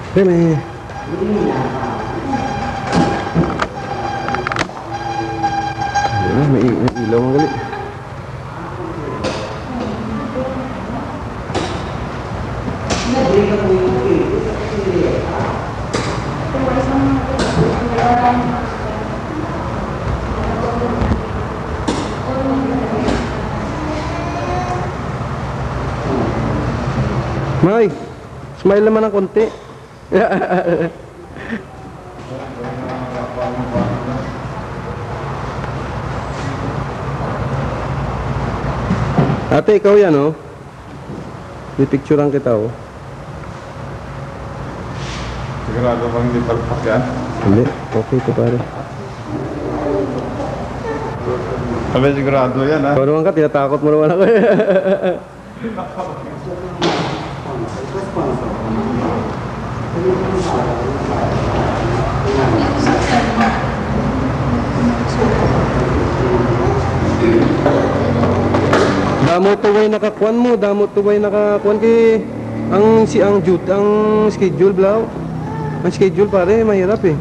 May ilaw ang galit. May, smile naman ng konti. Ate, ikaw yan, oh. Pipicturean kita, oh. Sigurado bang hindi palpak yan? Hindi, okay ito pare. Sabi sigurado yan, ha? Ikaw naman ka, tinatakot mo naman ako. Damo tuway nakakuan mo, damo tuway nakakuan kay ang schedule blaw. Ang schedule pare mahirap eh.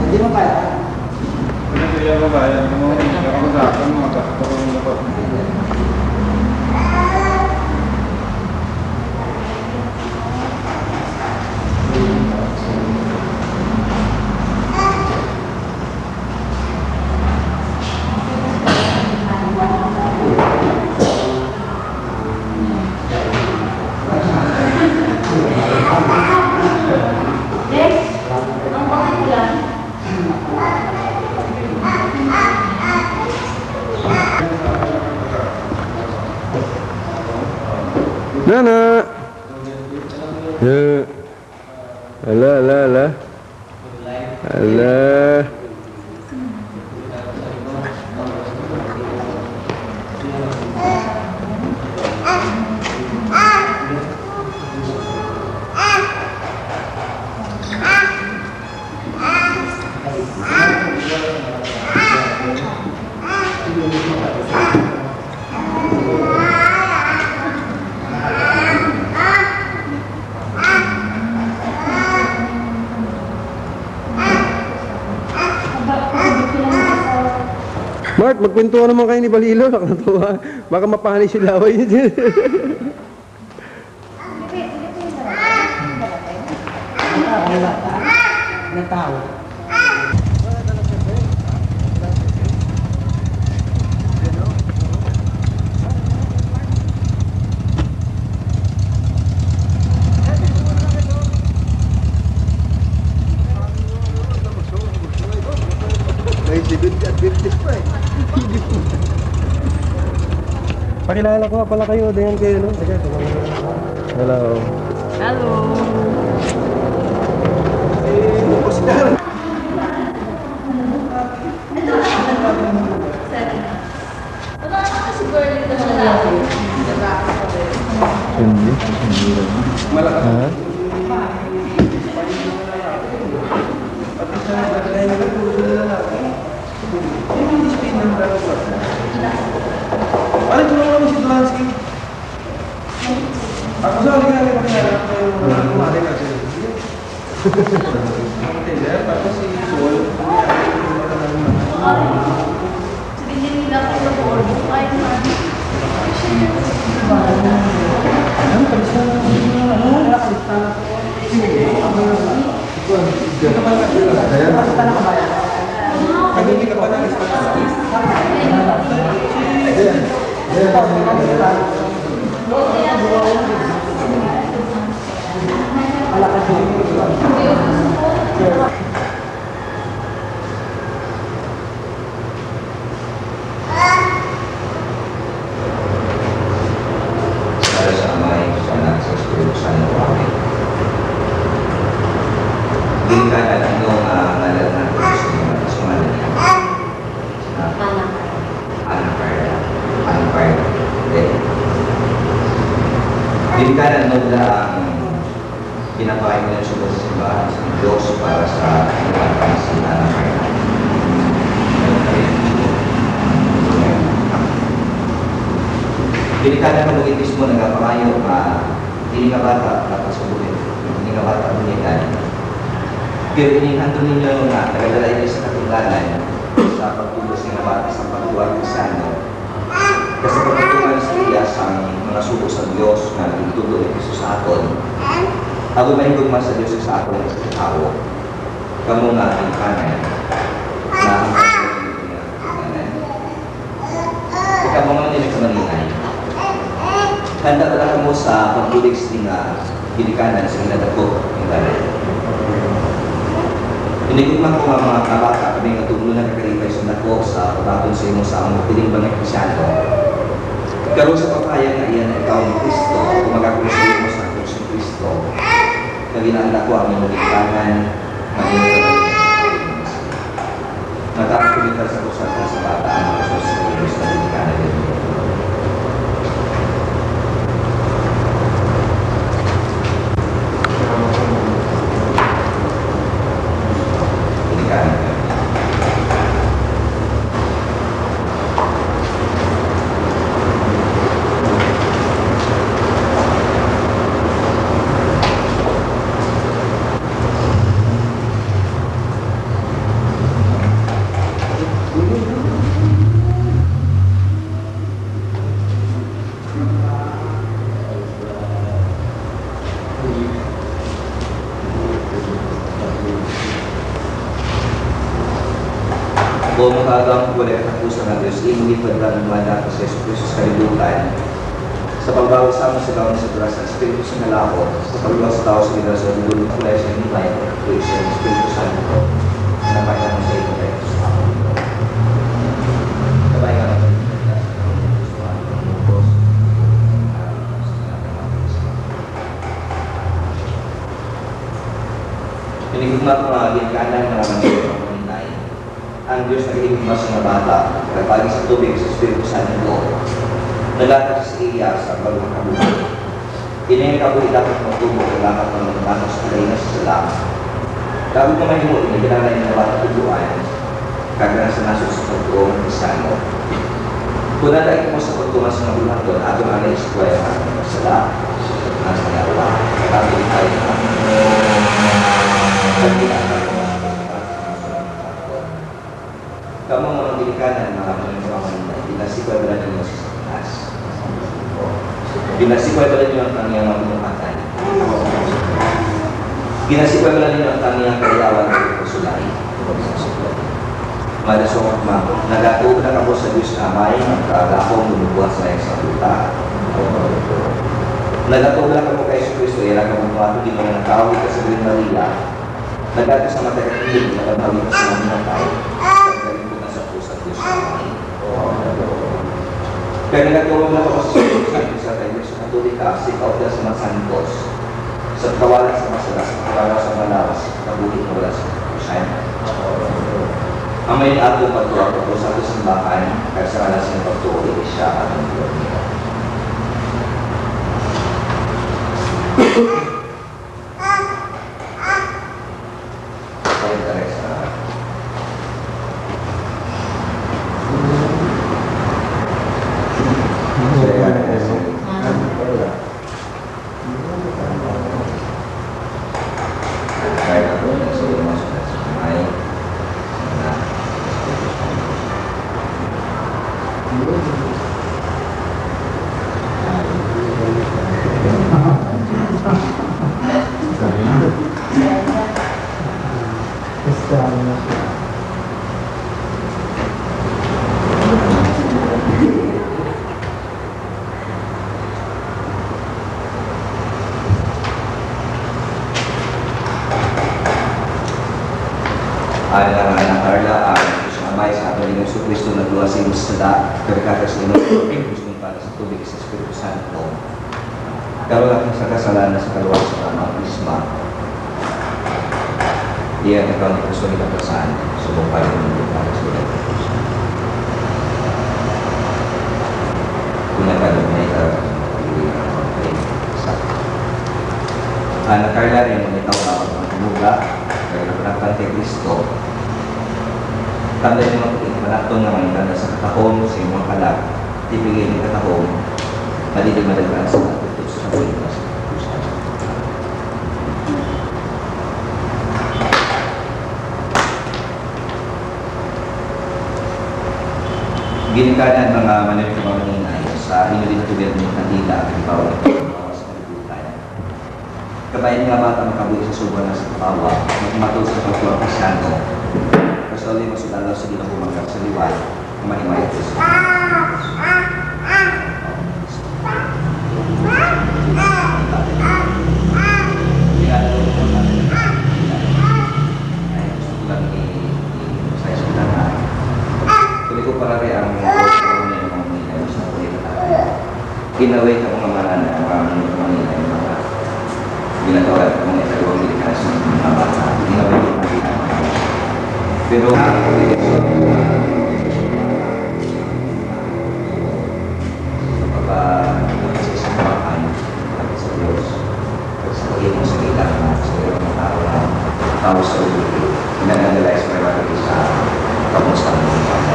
Hindi mo kaya? Hindi yan ba yan? Ako sa akin, mga takto ko yung dapat. Nana. Ya. Alah, alah, alah. Alah. Mart, magkwentuhan naman kayo ni Balilo. Nakatuwa. Baka mapanis yung laway niya dyan. Natawa. Pakilala ko nga pala kayo. Dayan kayo, no? Hello. Hello. Hindi. Ha? Ano ito naman si Dulansky? Ako sa hali nga pakilala ko yung kumali kasi. Tapos si Sol, Sabihin nila ko sa board. Kain na. hindi ka pa nag-isip. Para sa Amay, sa Anak, sa Espiritu Santo. Amen. Hindi ka na anong ngalan natin sa sumalan niya. Anak Carla. Anak Carla. Hindi ka na anong ang pinakain mo sa simbahan sa Diyos para sa iwan si Anak Carla. Delikada ka mag-itis mo, nagkapangayo ka, hindi nga bata, dapat subuhin. Hindi nga bata, bunikan. Pero inihandol ninyo na nagdala sa katunggalan sa pagtubos ng bata sa pagtuwag ng sano. Kasi pagtutugan sa iya sa mga suko sa Diyos na nagtutuloy ng Isus sa aton. Ako mahigugma sa Diyos sa aton ng sa tao. Kamu nga ang kanan na ang kanan. Ikaw mga nila kamaningay. Handa talaga mo sa pagbulig sa hinikanan sa hinadako ng ganay. Hinigugma ko mga kabata kami natulo na kakalipay sa nako sa pagbatong sa imo sa mga piling bangay Krisyano. Karoon sa papayag na iyan na ikaw ni Kristo, kumagakulo sa imo sa krus ni Kristo, na ginanda ko ang iyong litangan, matapagkulitan sa kusatan sa bata ang mga sos sa iyong sa litangan din. Kung makagawa ko wala katapusan ng Diyos, imulit pa lang lumanda ko sa Yesu Cristo sa kalibutan. Sa pagbawi sa amin sa gawin sa Diyos, sa Espiritu sa nalako, sa pagbawa sa tao sa lider sa dulong kulay sa nilay, tuloy sa Espiritu Santo, na napakita mo sa ito kayo sa ako. Kabay nga naman. Pinigugma ko mga ginkanan na naman ang Diyos na iligmas ng bata, kapag sa tubig sa Espiritu Santo, nalatag sa iya sa bagong kabuhay. Kini ang kabuhay dapat magtubo, kailangan ng mga sa kalay na sa salam. Dapat na mahimo, inigilala niya na bata tubuan, kagana sa naso sa pagtuong ng Krisyano. Kung nalaik mo sa pagtungan sa magulang doon, ato ang alay sa kwaya ng mga sala, sa mga nalawa, kami tayo na kamu mga bilikanan, mga mga binasikway wala ninyo sa Satanas. Binasikway wala ninyo ang tangyang mamumatan. Binasikway wala ninyo ang tangyang kayawan ng pusulay. Malasok ma, nagatuog na kamo sa Diyos na amay, magkaagakong lumubuhat sa isang luta. Nagatuog na kamo kay Kristo, ilang kamo kumato, di mo na nakawag ka sa Green Maria. Nagatuog sa matakakilig, nakabawin ka sa mga tao. Kaya nagtulong na ako sa tayo sa katulik ka, sikaw na sa mga santos, sa kawalan sa masalas, sa kawalan sa malawas, sa kabulit na wala sa kusayna. Ang may ato pagtuwa ko sa ato simbahan, kaya sa kalas ng pagtuwa, siya at ang buwan niya. Alang anak Carla, sa amay sa ato ng Yesu Cristo nagluwasin sa da, karikatas ng Cristo para sa tubig sa Espiritu Santo. Karoon natin sa kasalanan sa kaluwas sa mga Krisma. Diyan ikaw ni Cristo nilagpasan, subong pa rin ng para sa mga Cristo. Kung nagkalumay ka, anak Carla rin, manitaw ka ang tumuga, kaya napanapan kay Cristo. Tanda yung mga manatong na manitanda sa katahong, sa imong kalag, ibigay ng katahong, madidig madagdag sa tutos na pilitas. Ginikanan mga manilip ng mga ninay sa inyo din na tubig ng kandila at ibawa sa kalibutan. Kabayan nga bata makabuhi sa sobrang nasa kapawa, magmatul sa pagkulang kasyano, kasali masulalaw sa ginang bumangkap sa liwan, mahimay ito sa ginawin sa mga manana, mga manila, yung mga ginagawa at mga italawang milikas ng mga bata. Ginawin yung mga ginagawa. Pero sa sa kawakan, sa Diyos, sa pagiging sa ilang, sa ilang mga tao sa ulit, pinag-analyze mo yung sa kamusta ng mga bata.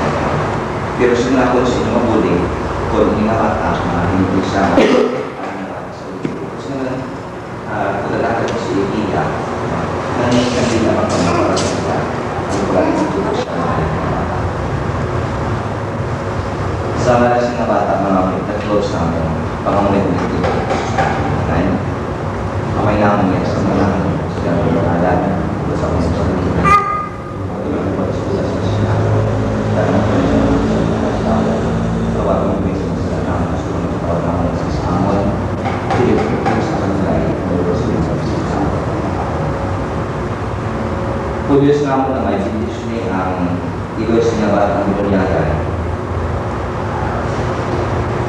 Pero sinakon sa inyong mabuling, kung hindi nga bata, hindi siya kudalakan ko si Iya nangyayang din naman kung maparasang siya ang pagkain ng tutos siya sa malas nga bata mga nag-close namin pangamunit ng ito ngayon kamay namin yan sa malang siya ang pagkalan sa mga sa mga matulog ng pagsusa sa siya dahil ang pagkalan tawag mo may sumasala namin sa mga tawag namin sa Samon hindi ko sa kanila Pulis nga mo na may bindisyon ang ilos niya ba ang binunyagan.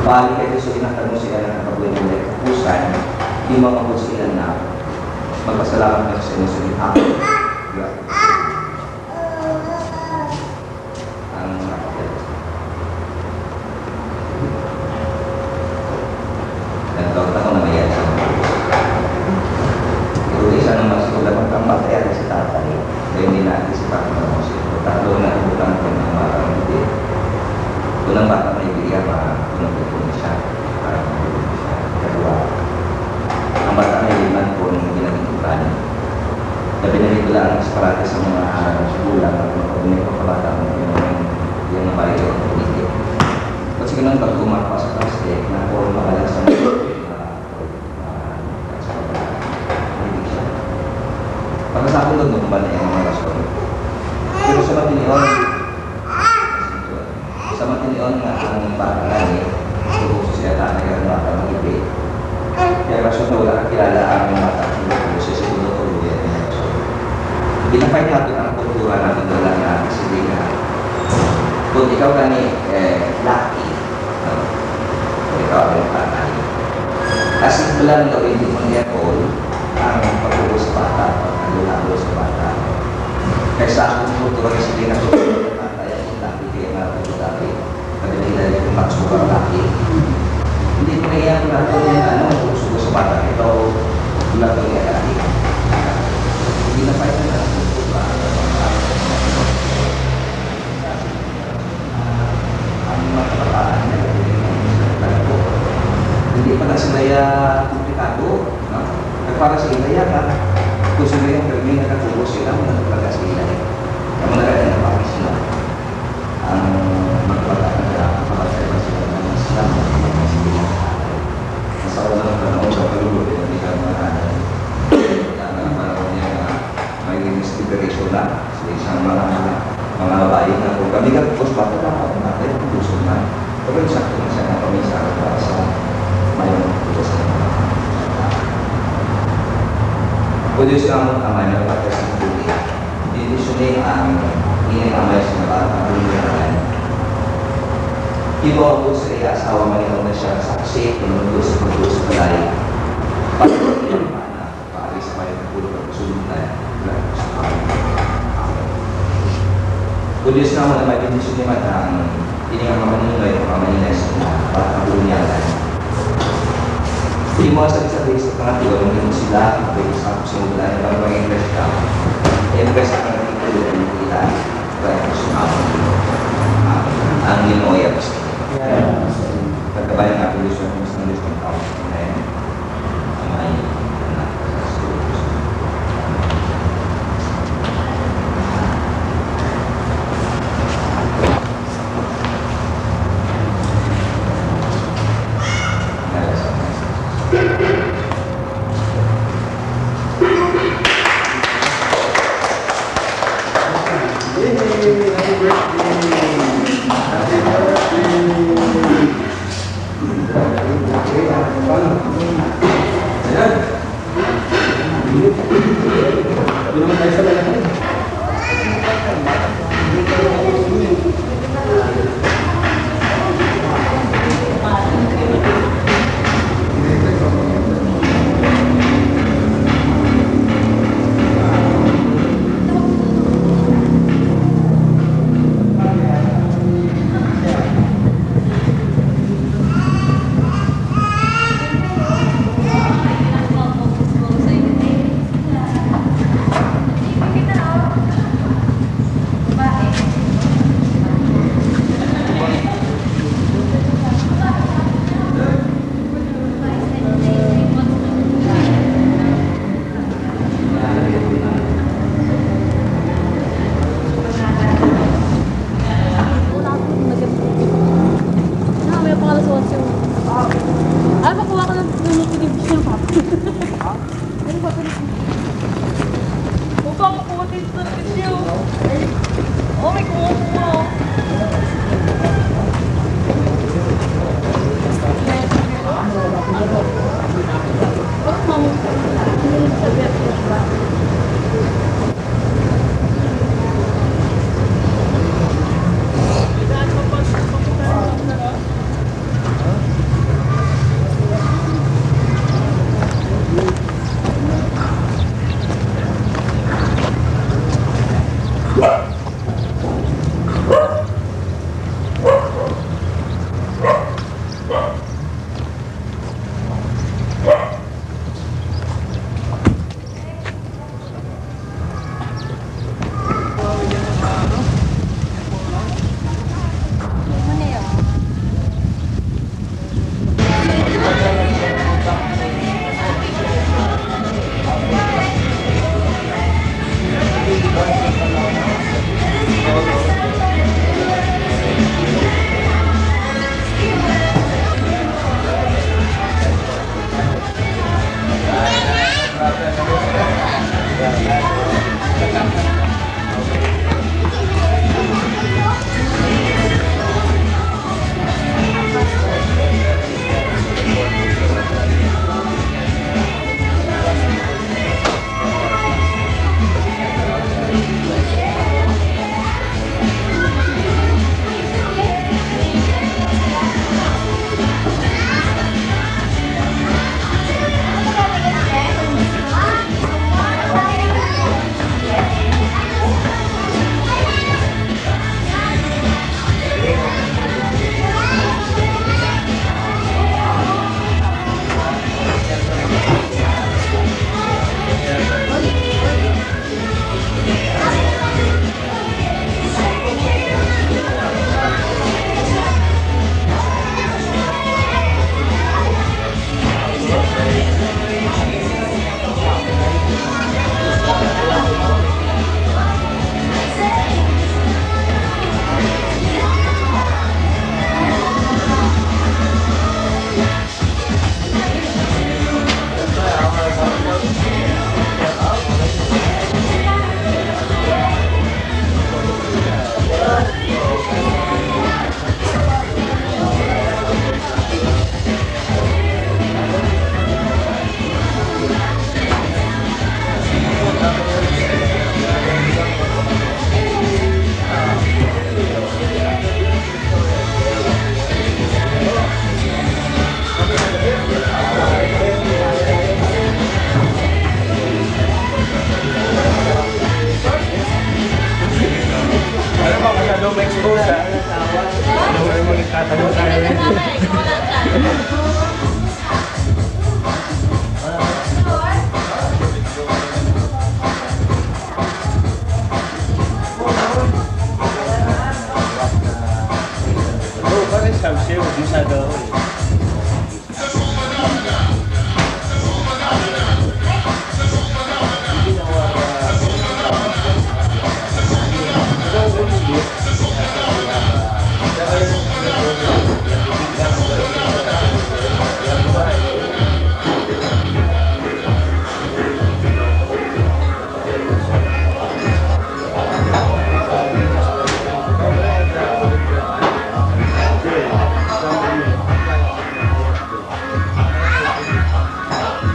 Balik ito sa inakal mo sila ng kapabuhay ng kapusan, di makapos sila na magpasalamat na sa inyo sa inyo. Ang kapatid. Nagtawag ako na mayan sa mga pero isa naman siguro dapat kang matayari sa tatay kaya hindi natin si Papa mo siya. Tatlo na ibutan ko ng mga hindi. Unang bata na ibigyan unang pagpunin siya para mabibigyan siya. Kadua, ang bata na iliman po ng ginagitutan. Na binalik ko lang sa parati sa mga gulang at mga pagpunin ko kabata mo yung napayo ang pinigil. At sige nang pag-umak pa sa plastic na po makalas sa pagkasakong doon ba na yung mga rason. Pero sa matinion nga ang bata lagi, tubuso siya tatay ang bata ng ibi. Kaya rason na wala kakilala ang bata ng ibi sa segundo o hindi ang rason. Binapay natin ang kultura natin doon lang natin sa hindi nga. Kung ikaw gani lucky, kung ikaw ang tatay. Kasi wala daw hindi mo niya call ang pag-ubos sa bata, pag-alulalo sa bata. Kaysa akong kultura kasi hindi na kultura ng tatay, ang laki kaya nga pag-utabi. Pag-alilala yung magsubang laki. Hindi ko na iyan natin yung pag-usugo sa bata. Ito, wala ko yung laki. Hindi na pa ito na ang kultura. Ang mga kabataan na hindi pa na sila komplikado. Para sa ilaya ka, kung sila yung gagawin na katulog sila, magpapalaga sa ilaya. Kaya malagay na pakis sila. Ang magpapalaga na kapatid sila ng Islam, magpapalaga sila. Nasa wala ng panahon sa kalulog, hindi ka mahanay. Kaya nga parang niya na may inspiration na sa isang mga bayan na kung kami ka, kung bata na ako natin, kung gusto na. Pero sakto na siya na pamisa para sa mayroon ng sa mga. Kung Diyos ka mong amay na patas ng buhay, didisyonin ang inamay sa nabatang buhay. Iba ako sa iya, asawa maninaw na siya saksi, pinunod sa pagdulo sa balay. Pagdulo ng mana, paalis sa may pagpulo ng susunod na sa kung Diyos ka mong amay, didisyonin ang iningang mamaninoy, mamaninoy sa nabatang buhay. Hindi mo sa basic na natin, hindi mo sila, pwede sa simula na lang mag-invest ka. I-invest ka na dito yung kita, kaya gusto na ako. Ang linoy ang gusto. kabayang apelido kung saan gusto ng tao. Kaya, may anak. Hindi naman tayo sa lalaki. Ay, makuha ka ng television pa. Ano ba ito? Upang makuha din sa television. Oh, may kumuha.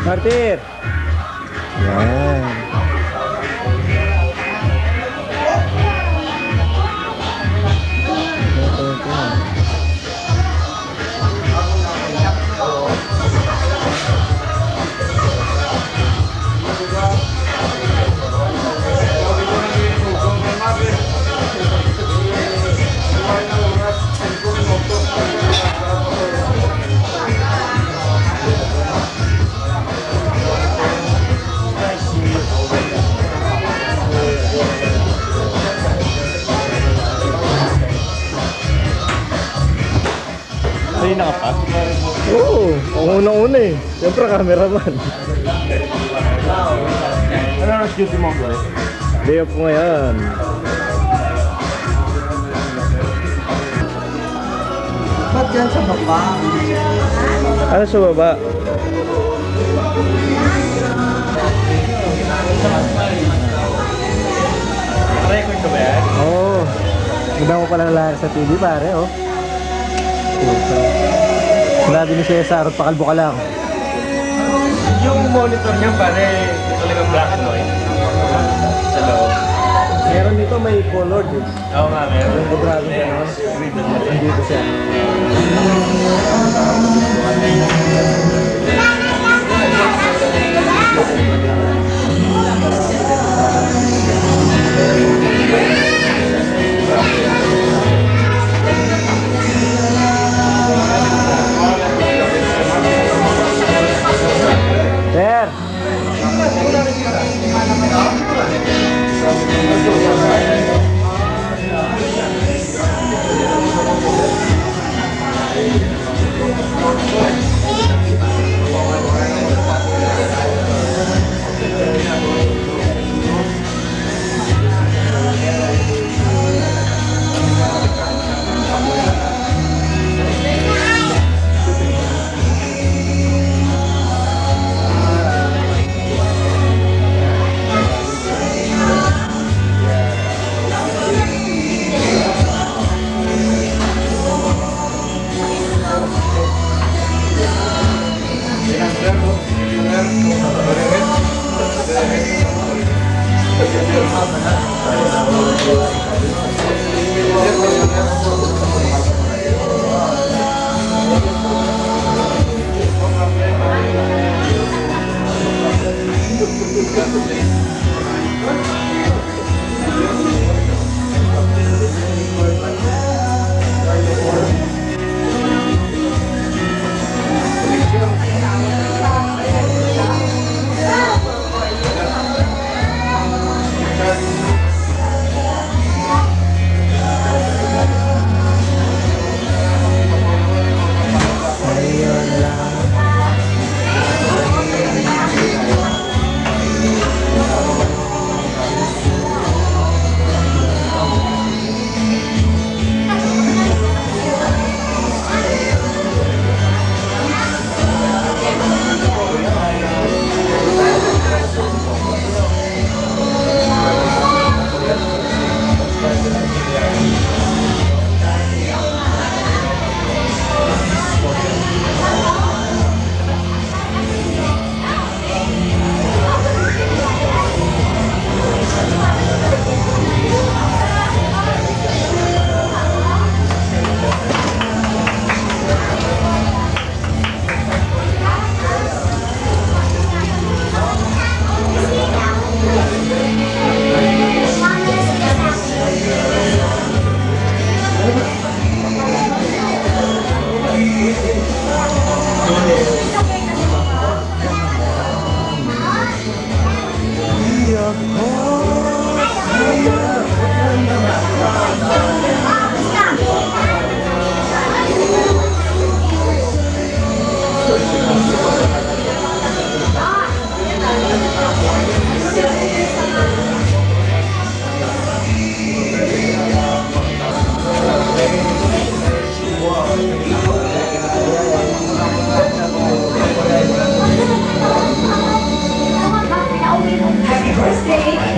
Martir! Yan. Kanina ka pa? Oo, unang-una eh. Siyempre, cameraman. Ano ang duty mo ba? Day off ko ngayon. Ba't dyan sa baba? Ano sa baba? Record ko ba yan? Oo. Oh, maganda mo pala lahat sa TV pare, oh. Sinabi ni Cesar, pakalbo ka lang. Yung monitor niya pare, talagang black and white. Sa loob. Meron dito may colored eh. Oo nga, meron. Yung grabe siya, no? Nandito siya. Sir!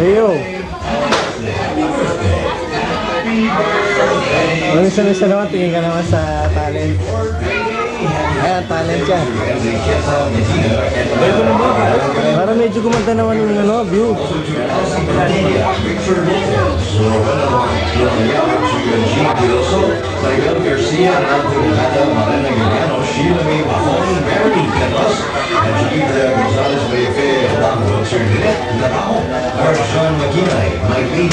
Heyo! Isa naman, tingin ka naman sa talent. Ayan, talent yan. gumanda naman yung ano, view. Maribel Garcia, Renato Gata, Marina Guiliano, Sheila May Mahon, Mary Canos, Angelica Gonzalez Befe, Blanco Serdinet, Naraho, Arjan Maginay, Mike Lee,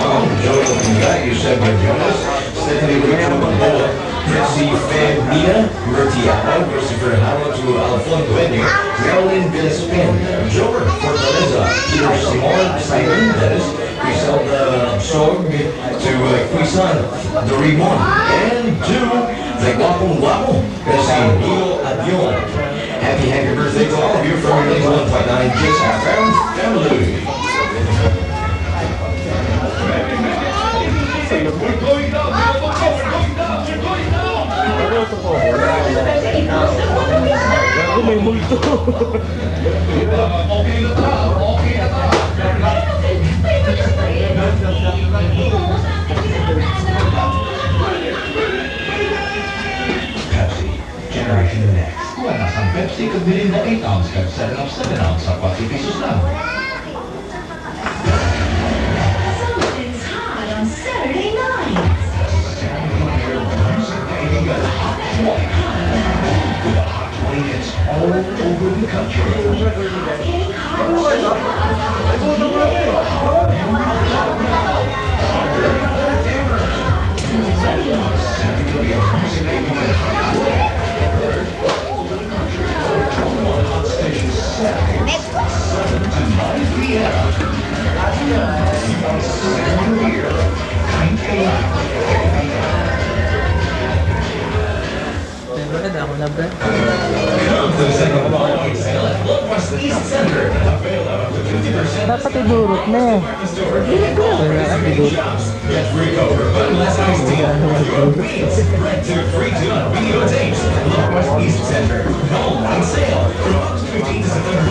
Mom, Joel Pingay, Yusef Jonas, Stephanie Rico Mandola, Jesse Febia, Murtiano, Christopher Howard, Alfon Dueño, Marilyn Villaspen, Jover Fortaleza, Peter Simon, Simon Dennis, Griselda Sorg, to Quisan, Dorimon, and to the Guapong Guapo, kasi Nilo Adion. Happy birthday to all of you from your 1.9 Kiss FM family. Gago, may multo. Pepsi, Generation Next. Buenas ang Pepsi, kabili mo 8 ounce at 7 of 7 ounce sa 40 pesos lang. Something's hot on Saturday night. With a hot 20 hits all over the country. Getting East Center. Dapat idurot na eh. Get free cover, but less iced tea. Red 232 on videotapes. Northwest East Center. No wine sale. From August 15 to September 3.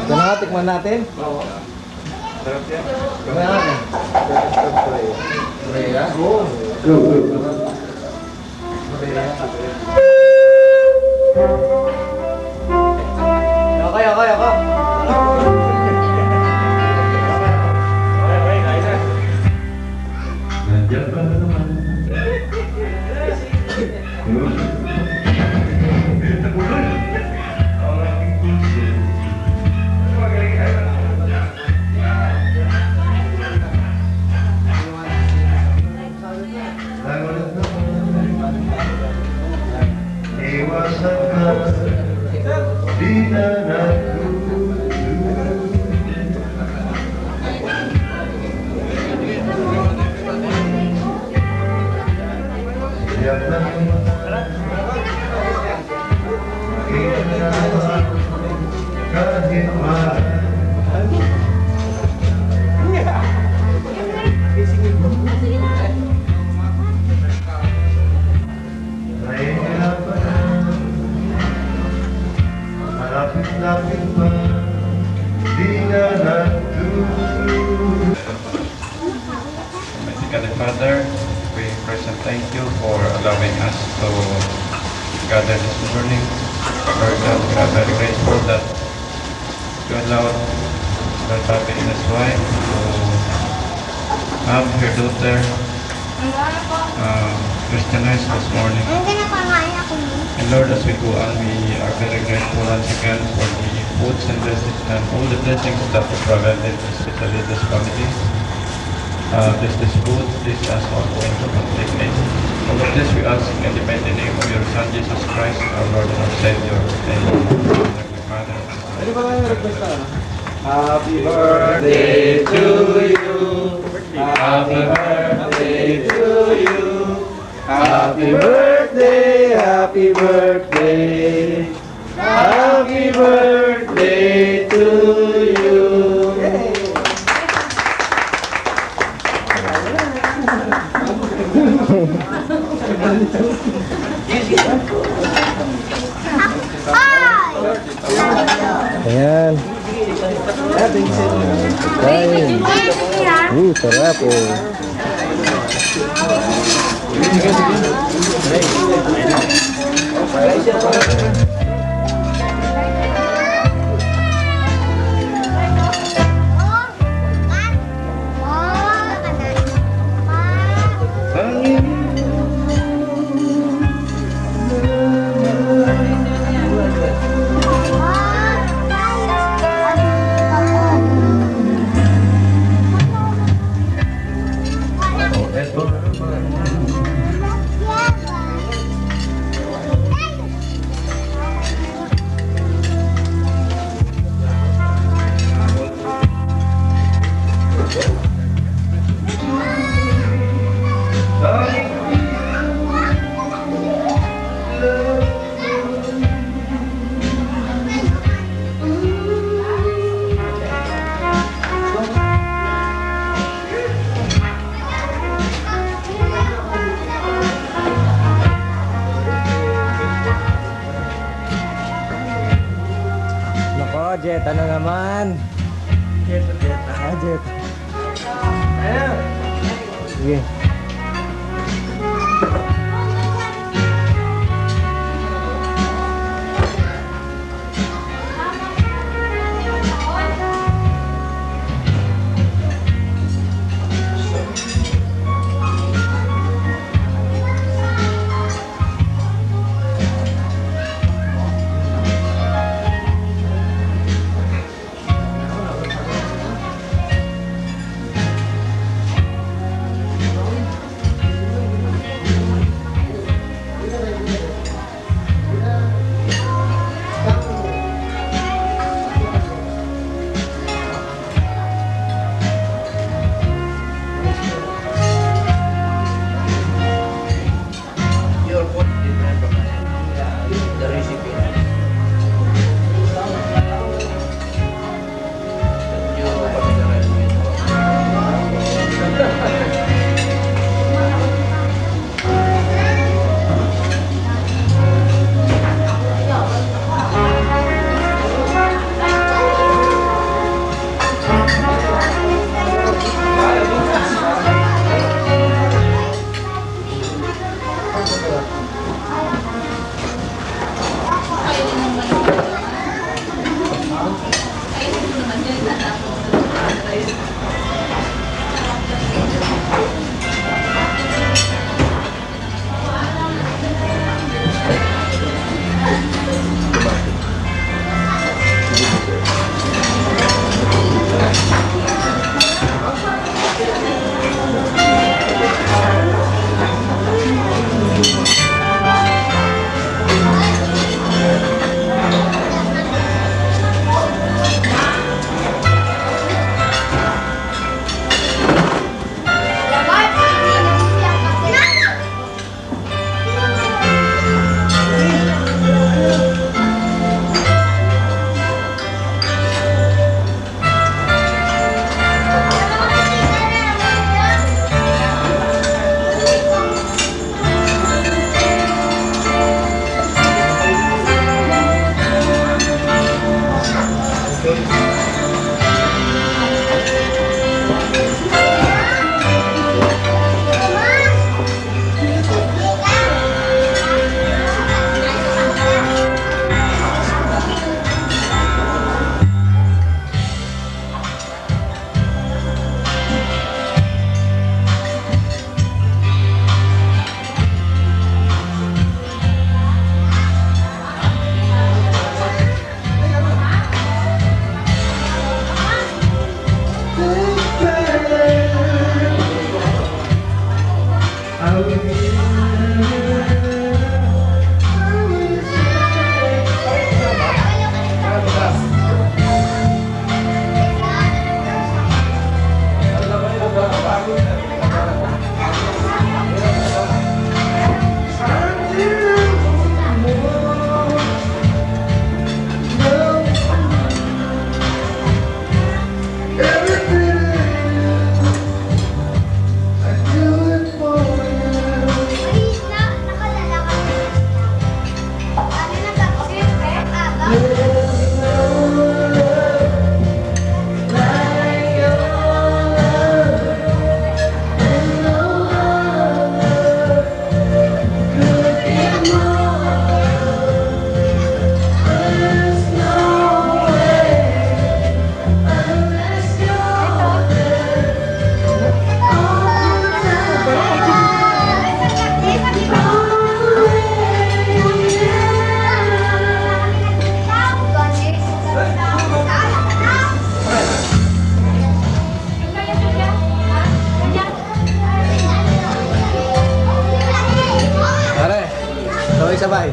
Ito na, tikman natin. Tikman natin. Okay. Nandiyan ka na naman. Iwasan ka, di na natulog. Siyak na naman, kahit mahal. Nahihirapan na, malapit-lapit pa, di na natulog. Mighty God and Father, we present thank you for allowing us to gather this morning. Lord God, we are very grateful that you allowed Lord Papi and his wife to have her daughter Christianized this morning. And Lord, as we go on, we are very grateful once again for the foods and blessings and all the blessings that you provided, especially this family. This food, this as ongoing to complete it. All of this we ask in the mighty name of your Son, Jesus Christ, our Lord and our Savior. Amen. Father. Happy birthday to you. Happy birthday to you. Happy birthday, happy birthday. Happy birthday to you. Ayan. Kain. Sarap oh. Jet, ano naman? Jet. Ah, Jet. Sige. Your food different from the recipient. You familiarize with. Sabay-sabay.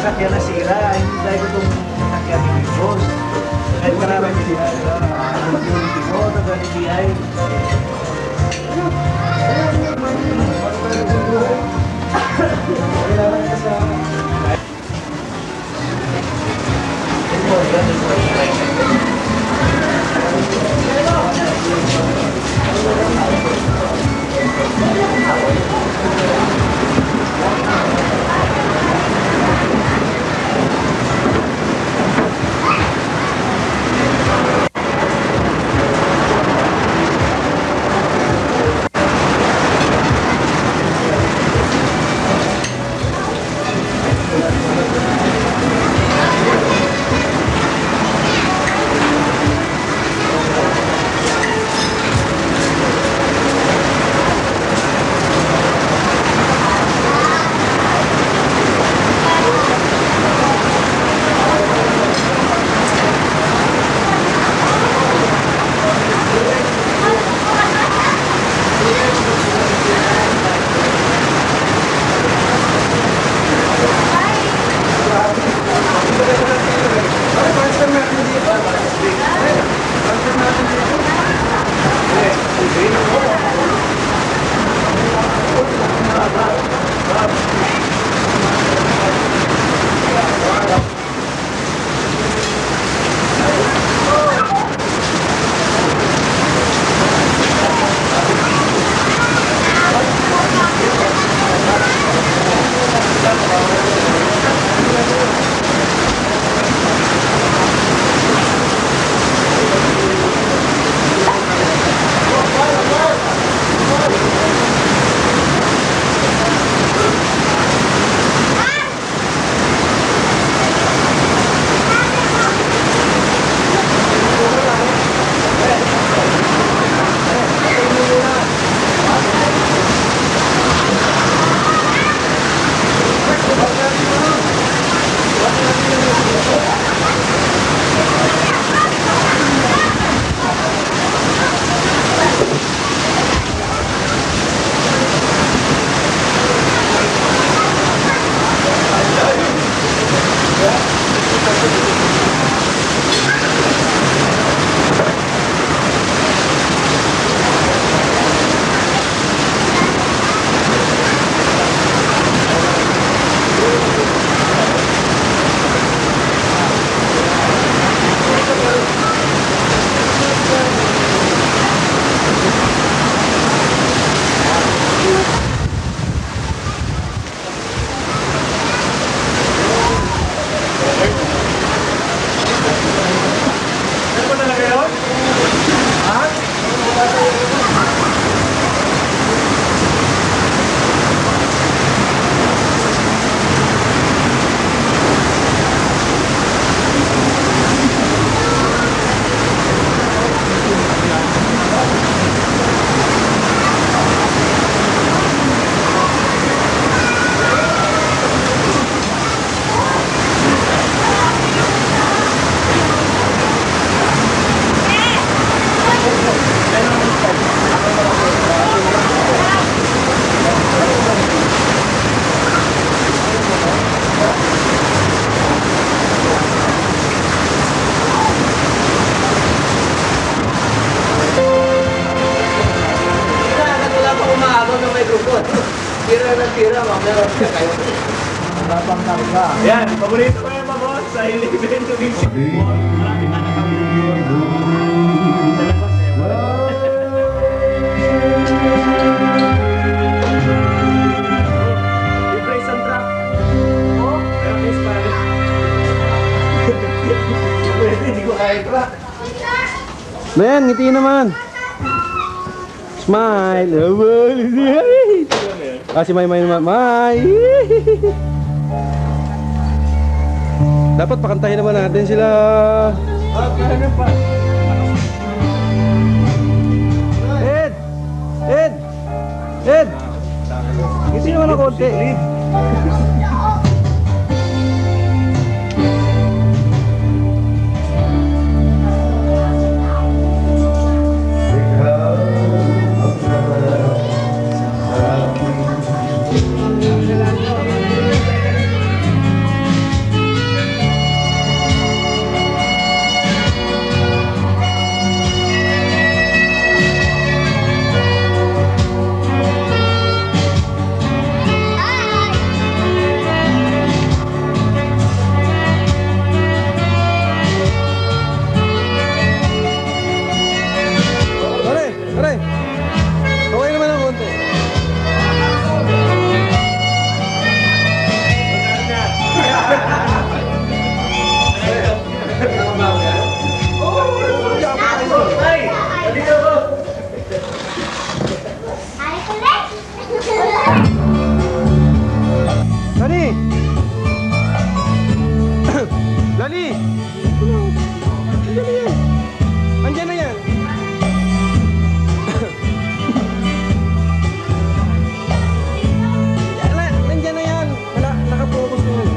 Sasakyan nasira, hindi tayo itong sasakyan ni Boss. Kahit karami siya. Oo, nag-NBI. Tira ng tira, mamaya siya kayo. Babang karga. Yan, paborito ko yan, boss. Sa 11 to 15. Libre isang truck. Oh, pero miss pa rin. Pwede, hindi ko kaya truck. Ben, ngiti naman. Smile. Si May naman. May. Dapat pakantahin naman natin sila. Ed! Ed! Ed! Ngiti naman ng konti. Pare, pare. Okay naman ng konti. Lani! Lani! Andiyan na yan. Nandiyan na yan. Wala, nakapokus na yan.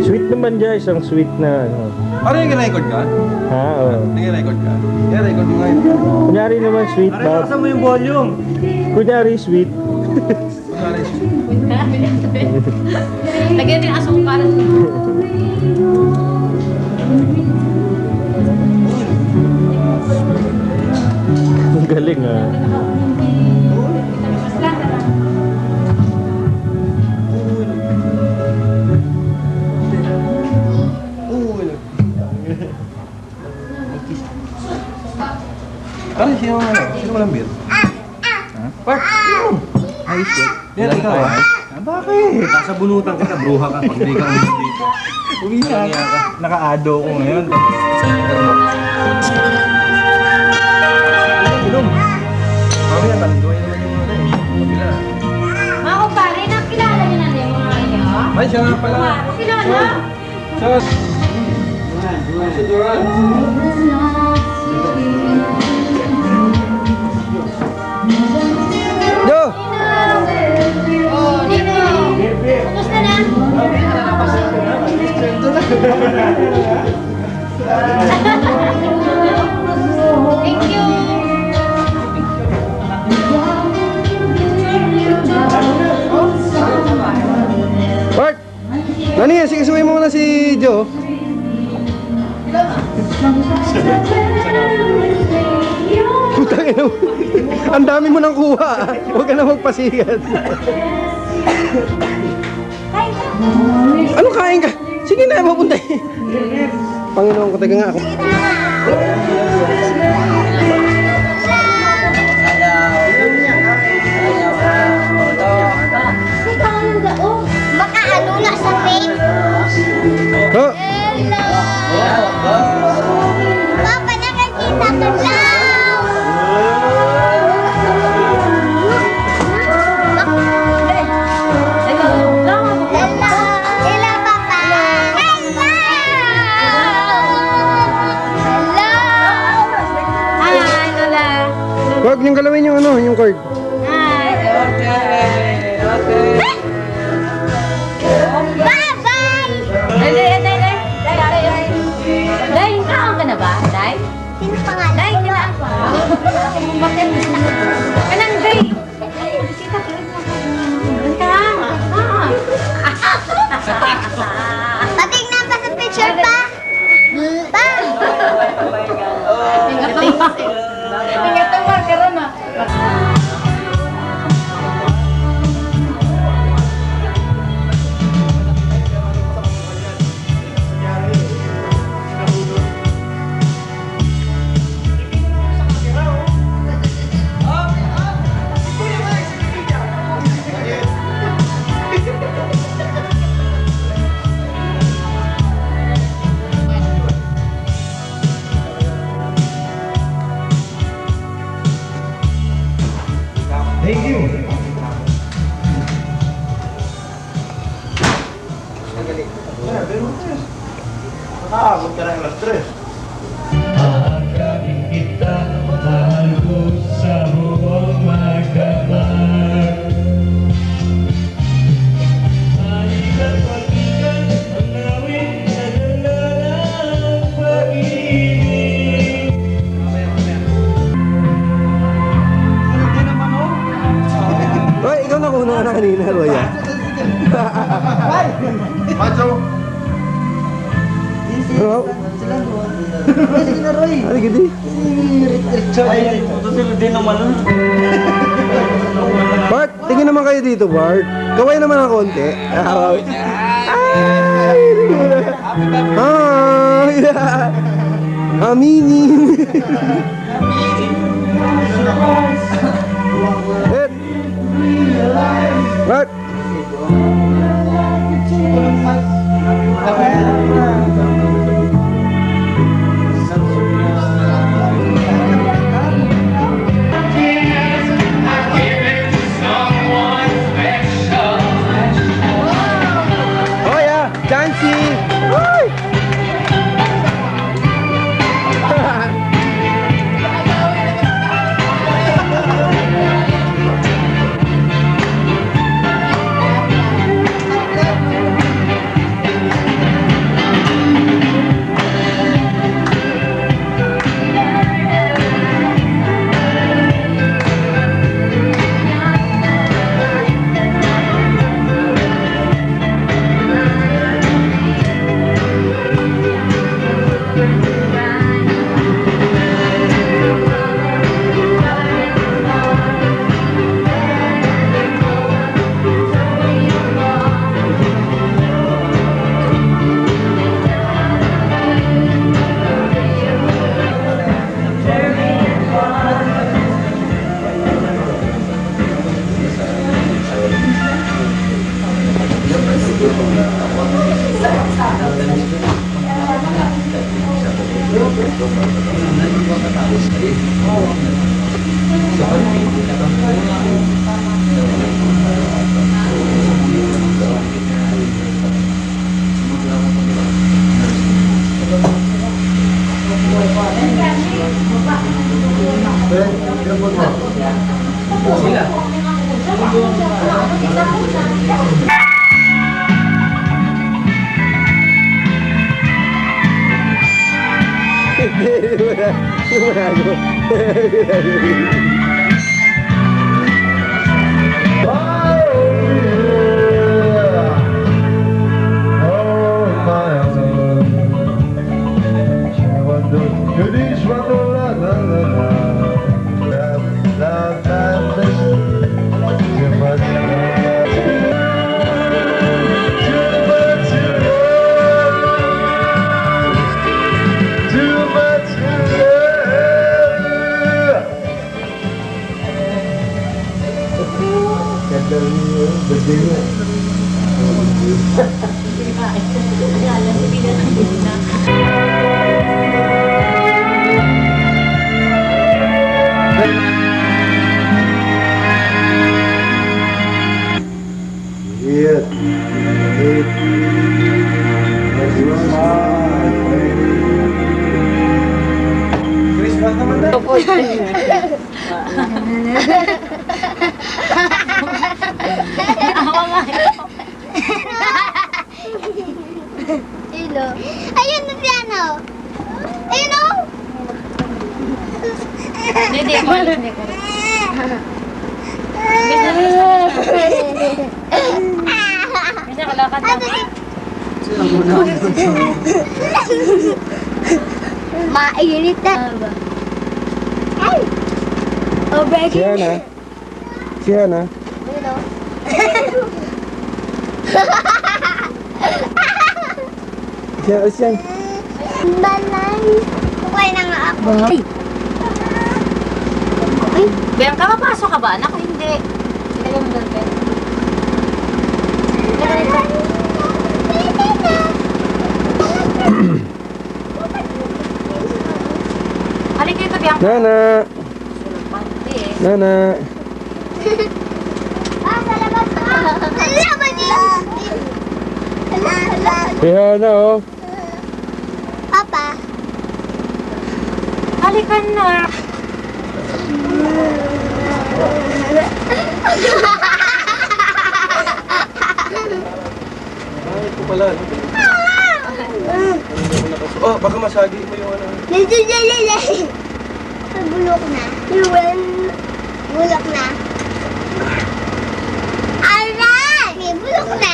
Sweet naman dyan, isang sweet na ano. Ano yung record ka? Ha, oo. Nag-record ka? I-record mo ngayon. Kunyari naman sweet ba? Taasan mo yung volume. Kunyari sweet. Lagyan din asukal. Ang galing ah. Ano siya yung ano? Sino walang beer? Park! Ayos yun. Yan, ikaw ah. Bakit? Nasa bunutan kita, bruha ka. Pag hindi ka uminom dito. Umiyak. Naka-ado ko ngayon. Inom. Mamaya, talinduin naman yung ano eh. Kabila. Mga kumpare, nakilala niyo na din yung mga inyo? Ay, siya nga pala. Kilala? Sus! Si Duran. Jo! Oh, Nino. Kumusta na? Thank you. Bart! Nani, sikasuhin mo muna si Jo. Putang ina mo. Ang dami mo nang kuha. Huwag ka na magpasigat. Ano kain ka? Sige na, mapunta. Panginoon ko, taga nga ako. Baka ano na sa vape? Oh, Hello! Papa, nakakita ka daw! Bye-bye! Day, kaon ka na ba? Day? Sino pangalan? Day, kailangan ko. Bakit? Kanang Day. Bisita, kailan mo ako. Patingnan pa sa picture pa. Pa! Tingnan mo, karon na. Thank you. Aakain kita, mahal ko sa buong magdamag. Mahigat pakinggan ang awit na dala ng pag-ibig. Roy, ikaw na kuna na kanina, Roy. Ah. Bro. Ano gini? Bart, tingin naman kayo dito, Bart. Kaway naman ng konti. Ay! Hi! Aminin! Ed! Bart! Oh yeah, dancing! Woo! Carlo. Ayun na piano. Ayun o. Hindi ko alis, hindi ko. Bisa ka lakad na. Mainit na. Ay! Oh, Si breaking. Hana. Si Hana. Ayun o. Si Hana. Balay. Okay na nga ako. Bilang ka, mapasok ka ba? Anak, hindi. Ilagay mo doon, Ben. Halik kayo ito, Bianca. Nana. Hindi eh. Nana. Sa labas ka. Sa labas din. Si Hana, oh. Papa. Halikan na. Ay, ito pala. Oh, baka masagi mo yung ano. Bulok na. Bulok na. Aray! Bulok na.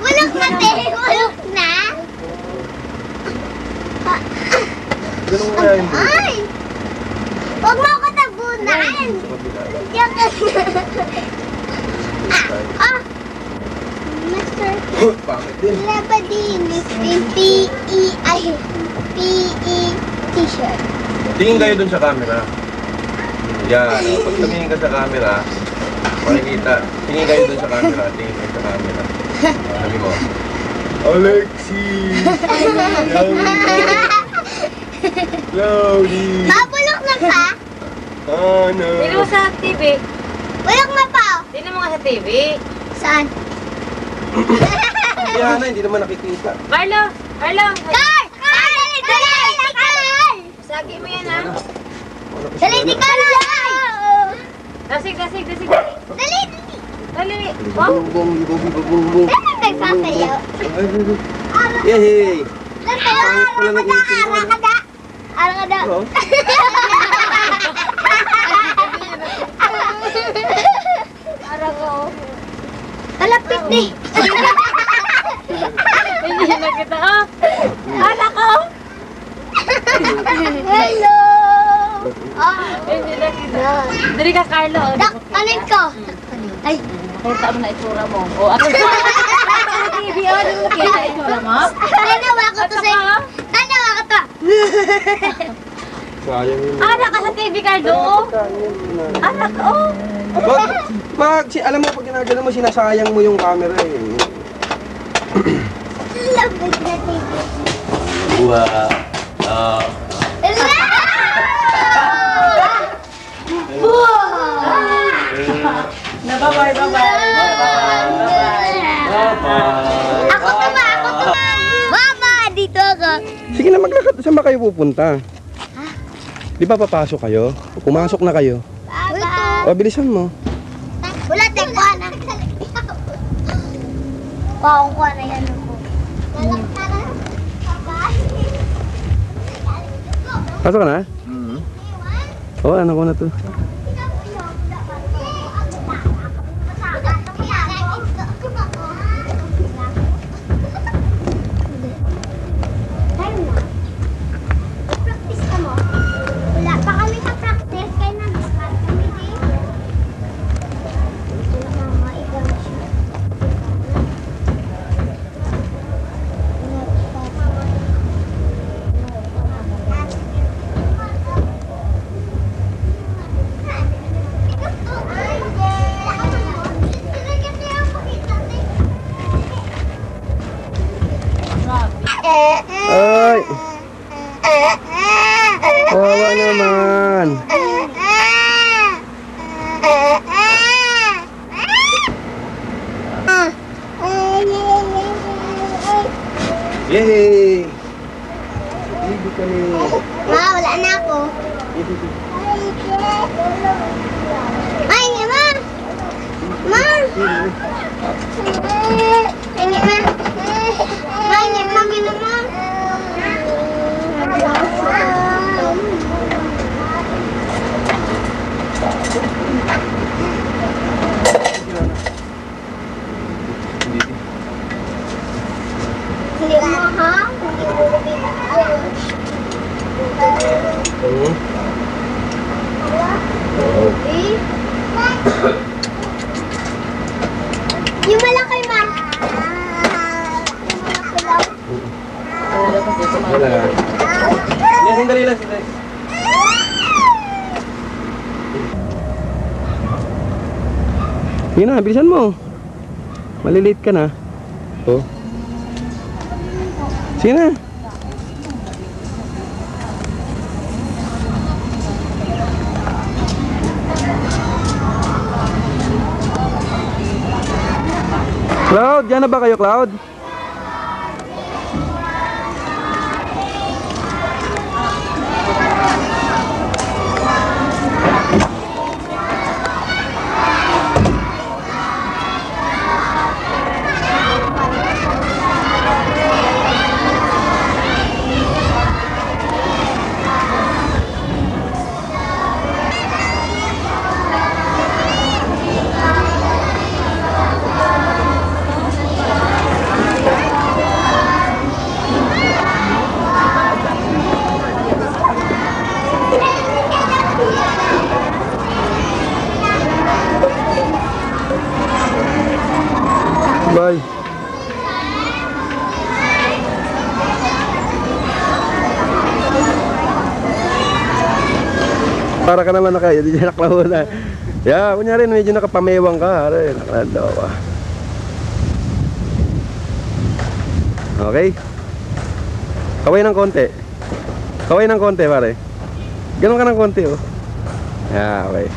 Bulok na, te. Bulok na. Ganun kaya yung bulo. Ay! Huwag mo ako tabunan. Diyan ka. Master. Bakit din? Labadinis. P.E. t-shirt. Tingin kayo dun sa camera. Yan. Pag tumingin ka sa camera, makikita. Tingin kayo dun sa camera. Tingin kayo sa camera. Sabi mo, Alexi! Cloudy! Mabulok na ka? Ano? Tingnan mo sa TV. Bulok na pa. Tingnan mo nga sa TV. Saan? Si Hana, hindi naman nakikita. Carlo! Carlo! Carl! Carl! Dali! Carl! Sagi mo yan, ha? Dali, di ka na! Dasig, dasig, dasig. Dali! Dali. Wow. Bong, bong, bong, bong, bong. Saan nagsasayaw? Yehey! Pangit pala ng isip mo, ano? Arakada. Oo. Arako. Kalapit ni. Hindi na kita, oh. Anak ko! Hello. Hindi na kita. Dali ka, Carlo. Oh. Dak, kanin ko. Ay. Nakita mo na itsura mo. O, ano sa TV? O, ano mo nakita itsura mo? Nanawa ko to sa... Nanawa ko to. Sayang yun. Anak ka sa TV, Carlo. Oh. Anak, oh. Alam mo, pag ginagano mo, sinasayang mo yung camera eh. Labig na TV. Wow. Bye-bye, Ako to ba? Ako to ba? Mama, dito ako. Sige na, maglakad. Saan ba kayo pupunta? Di ba papasok kayo? Pumasok na kayo. Baba. O, bilisan mo. Wala, teko na. Wow, ko na yan ako. Pasok ka na? Oo, ano ko na to. Practice ka mo? Wala pa kami sa practice, kaya nag-start kami din. Mama, ikaw siya. Ay! Kawawa naman. Yehey! Ligo kami. Ma, wala na ako. Ay, ma! Ma! Ay, ma! Ay, ma, ginaman. Yung malaki, ma. Wala nga. Yan, sandali lang, sandali. Sige na, bilisan mo. Malilate ka na. Oh. Sige na. Cloud, dyan na ba kayo, Cloud? Bye. Para ka naman naka, hindi naklaw na. Yeah, kunyari medyo nakapamewang ka, are, nakalanda ka. Okay. Kaway ng konti. Kaway ng konti, pare. Ganun ka ng konti, oh. Yeah, okay.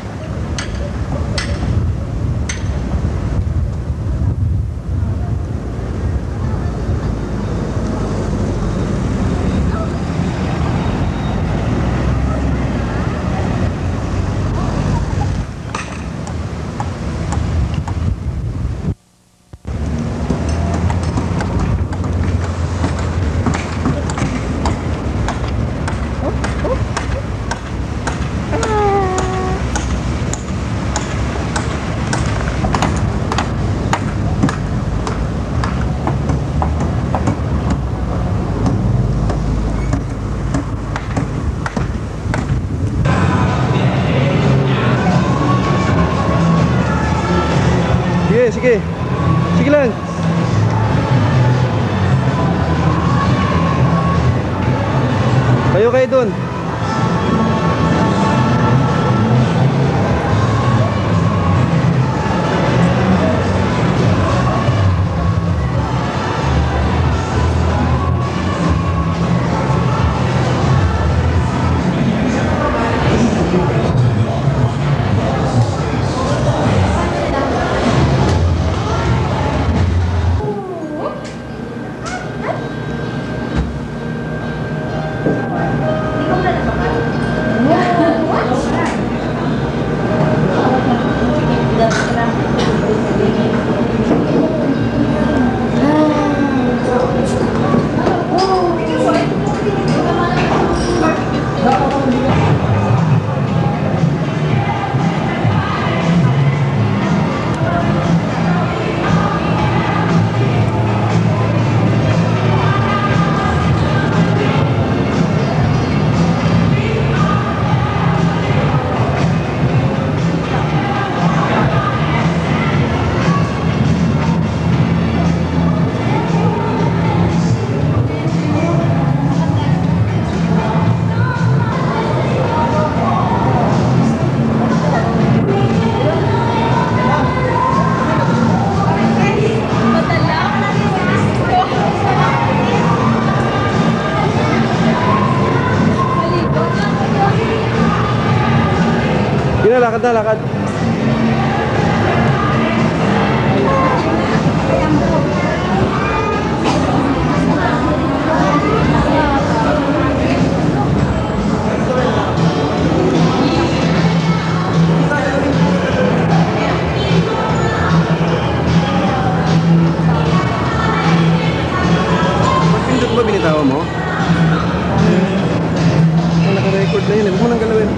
Sige, sige. Sige lang. Kayo kayo dun. Sige na, lakad na, lakad. Pindot ba binitawan mo? Naka-record na yun eh. Huwag mo nang galawin.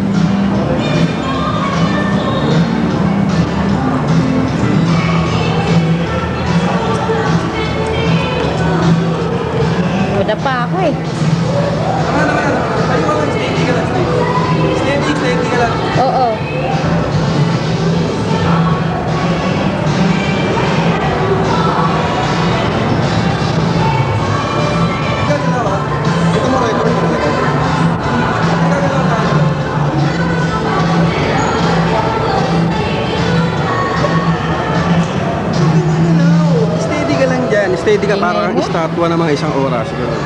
Naka-steady ka para kang estatwa ng mga isang oras. Ganun.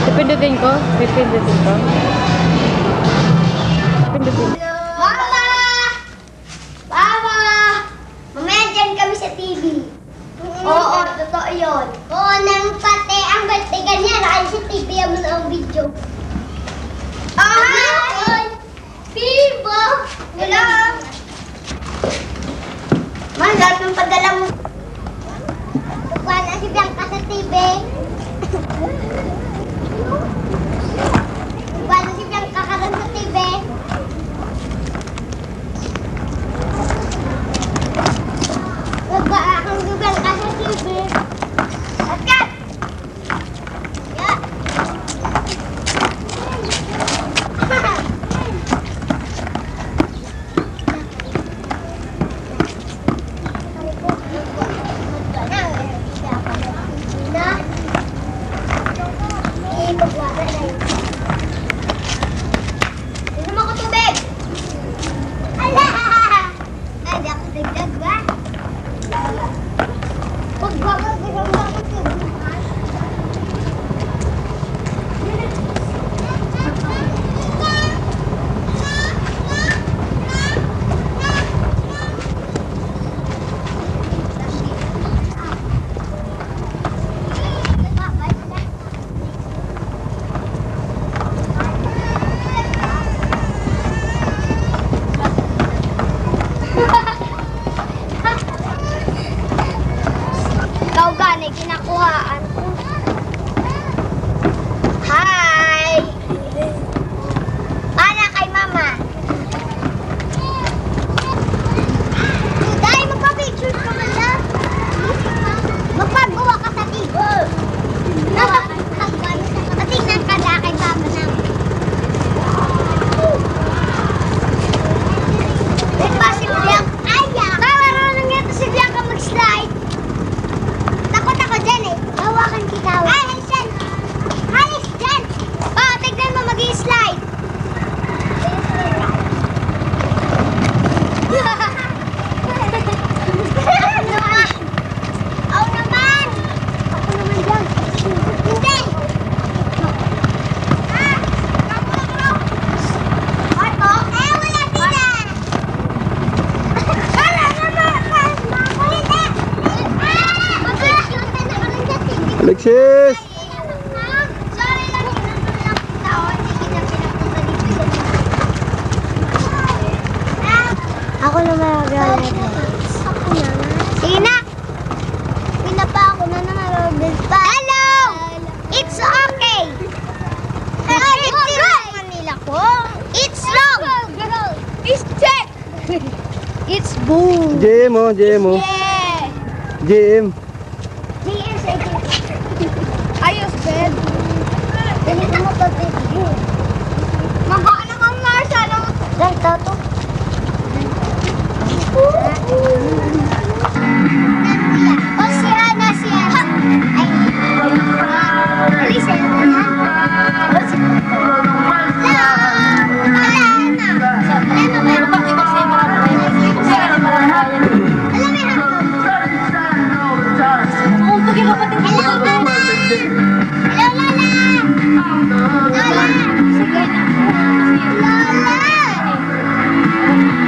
Pipindutin ko? Pipindutin ko? Pipindutin. Mama! Mama! Mamaya dyan kami sa TV. Oo, totoo yun. Oo, nang pati ang baltigan niya, nakain sa TV ang video. Vivo! Hello! Ma, lahat ng padala mo. Tukuhan na si Bianca sa TV. Tukuhan na si Bianca ka rin sa TV. Tukuhan akong si Bianca sa TV. At kat! Yeah. Ikaw gani, kinakuhaan ko. Hi! Para kay mama. Dahil magpa-picture ka man na. Magpagawa ka sa tigo. Patingnan ka na kay mama na. May pa si Bianca. Marunong yan si Bianca mag-slide. Takot ako dyan eh. Hawakan kita. Alis dyan. Alis dyan. Oh, tignan mo mag-i-slide. naman. Ako naman. Ako naman dyan. Hindi. Oto? Eh, wala din. Alexis! Sorry lang, kinatulang tao. Hindi kita pinapunta dito sa Ako na mag-alala. Ako na. Sige na. Pinapa ako na mag-alala pa. Hello! It's okay. It's wrong. Manila ko. It's wrong. It's check. It's boom. JM oh, JM oh. Yeah. JM. Ayos, Ben. Ganito mo pa, baby. Magkano kang Marsa, no? Lang, tato. O, si Ana, si Ana. Ay, alis, Ana. O, si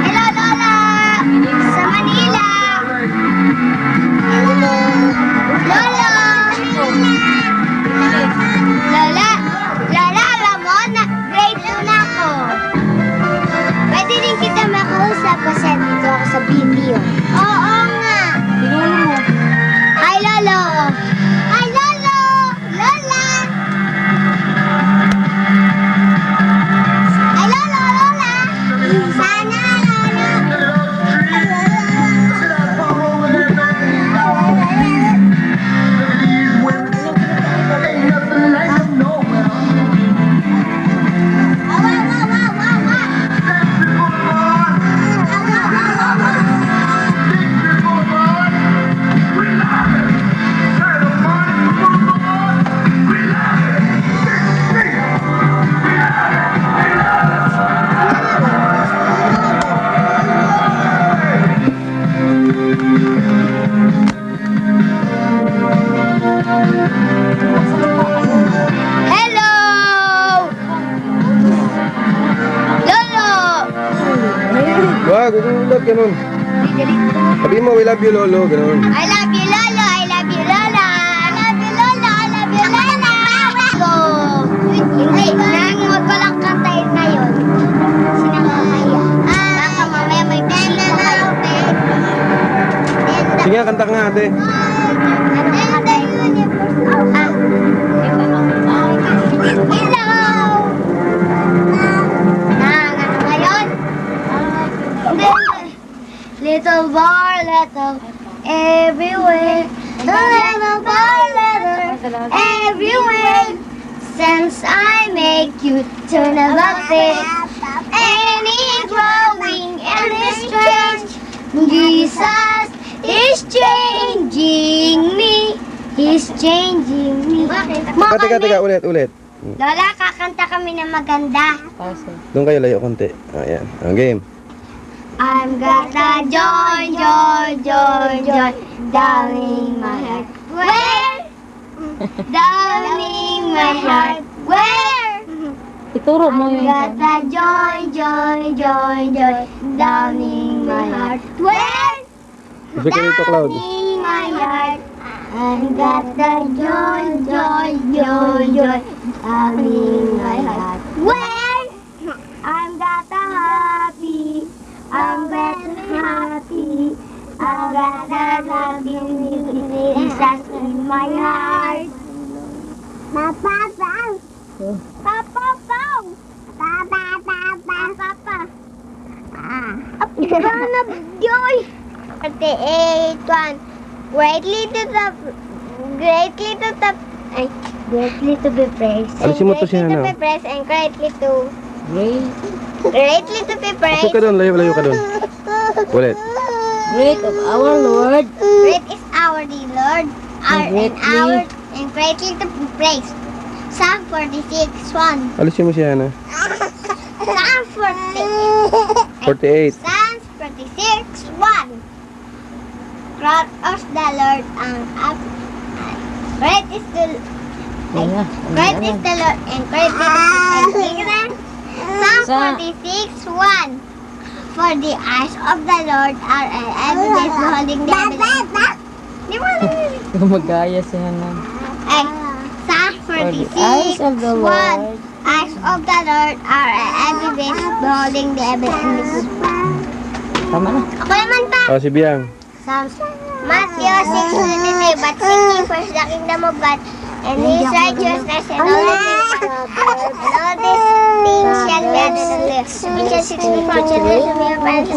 Hello, Lola! Sa Manila! Gugulat, ganun. Sabi mo, we love you, Lolo, ganun. I love you, Lolo. I love you, Lola. I love you, Lolo. I love you, Lola. Go. Hindi, nangangot ko lang kantahin ngayon. Sinakakaya. Baka mamaya may bisita kayo. Sige, kanta ka nga, ate. Little bar letter everywhere. The little bar letter everywhere. Since I make you turn about it. And it's growing and it's strange. Jesus is changing me. He's changing me. Teka, ulit. Lola, kakanta kami na maganda. Doon kayo layo konti. Ayan, ang game. I'm got a joy down in my heart. Where? Down in my heart. Where? Ituro mo I've yun. got a joy down in my heart. Where? Gusto ko dito, Cloud. Down in my heart. I've got the joy down in my heart. Where? I'm got a happy. I'm better happy. I've got a happiness in my heart. Papa. Up joy. 38 1. Greatly to be praised. Alisin mo to si Greatly to ano. be praised and greatly to Great be Gusto praised. ka doon, layo ka doon. Ulit. of our Lord. Great is our the Lord, And and greatly to be praised. Psalm 46 1. Alisin mo si Hana. Psalm 48. 48. Psalm 46 1. Crown of the Lord ang up. Great is the Ayan. Great is the Lord and greatly to be praised. Psalm 46 1. For the eyes of the Lord are evidence beholding the evidence. Di ba? Gumagaya si Hana. Ay, Psalm For the eyes 46 of the 1. Lord. Eyes of the Lord are evidence beholding the evidence. Tama na. Ako naman pa. Oh, si Biang. Psalms. Matthew 6:23. But seek ye first the kingdom of God and His righteousness, and all these things shall be added unto you. Ephesians 6:4. Children of your parents,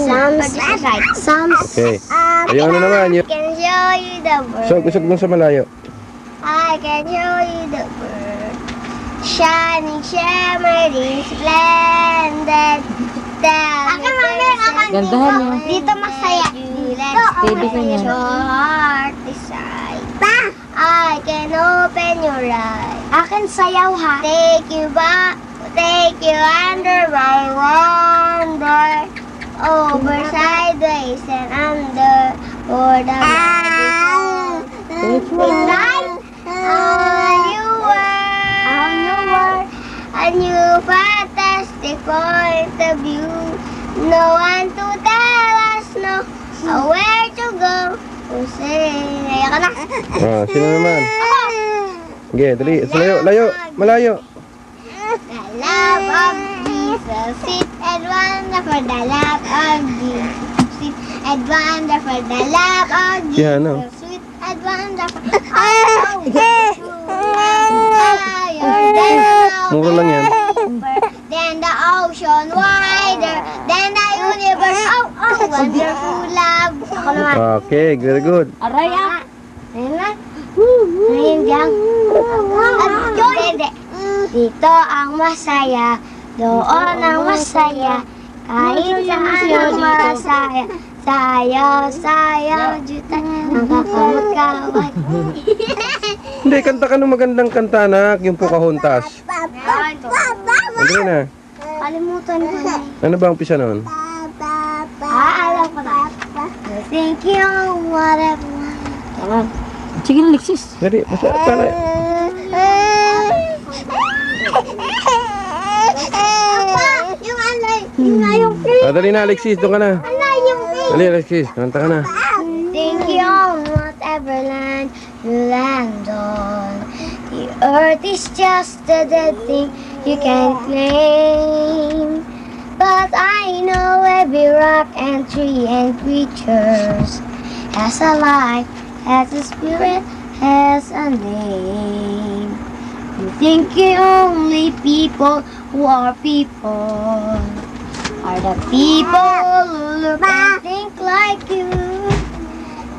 Psalms. Okay. Ayun, ano naman. I can show you the word. So, gusto doon sa malayo. I can show you the word. Shining, shimmering, splendid. Gandahan mo. Dito masaya. Steady ka niya. Your heart decide. I can open your eyes. Akin sayaw ha. Take you back. Take you under my wonder. Over sideways and under. For the mighty inside. A new fantastic point of view. No one to tell us no where to go. Ayan ka na. Ah, sino naman? Ako. Okay, dali. Layo. Malayo. The love of Jesus, sweet and wonderful. The love of Jesus, sweet and wonderful. The love of Si Hana. Jesus, sweet and wonderful. Oh, Mura lang yan. Then the ocean wider, then the universe. Oh, wonderful love. Ako naman. Okay, very good. Aray ah. Ayun na. Ayun lang. At hindi. Dito ang masaya, doon ang masaya, kahit saan ang masaya. Sayaw, jutan, ang kakamot-kawat. Hindi, kanta ka ng magandang kanta, anak. Yung Pocahontas. Andali na. Kalimutan ko na. Ano ba ang umpisa nun? Alam ko na. Thank you, whatever. Tama. Sige na, Alexis. Dali, basta, para. Yung alay, yung Dali na, Alexis. Doon ka na. alay, Dali, Alexis. Kanta ka na. Thank you on whatever land you land on. The earth is just a dead thing you can't claim. But I know every rock and tree and creatures has a life, has a spirit, has a name. You think the only people who are people are the people who look and think like you.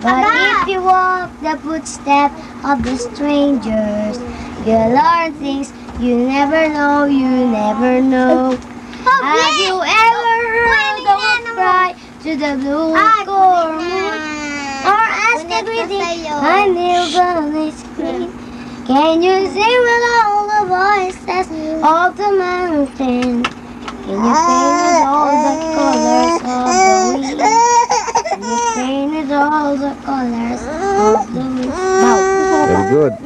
But if you walk the footsteps of the strangers, you'll learn things you never know, you never know. Have you ever heard the wolf cry to the blue corn moon? Or ask a greeting a newborn scream? Can you sing with all the voices of the mountain? Can you paint with all the colors of the wind? Can you paint with all the colors of the wind? Wow. Very good.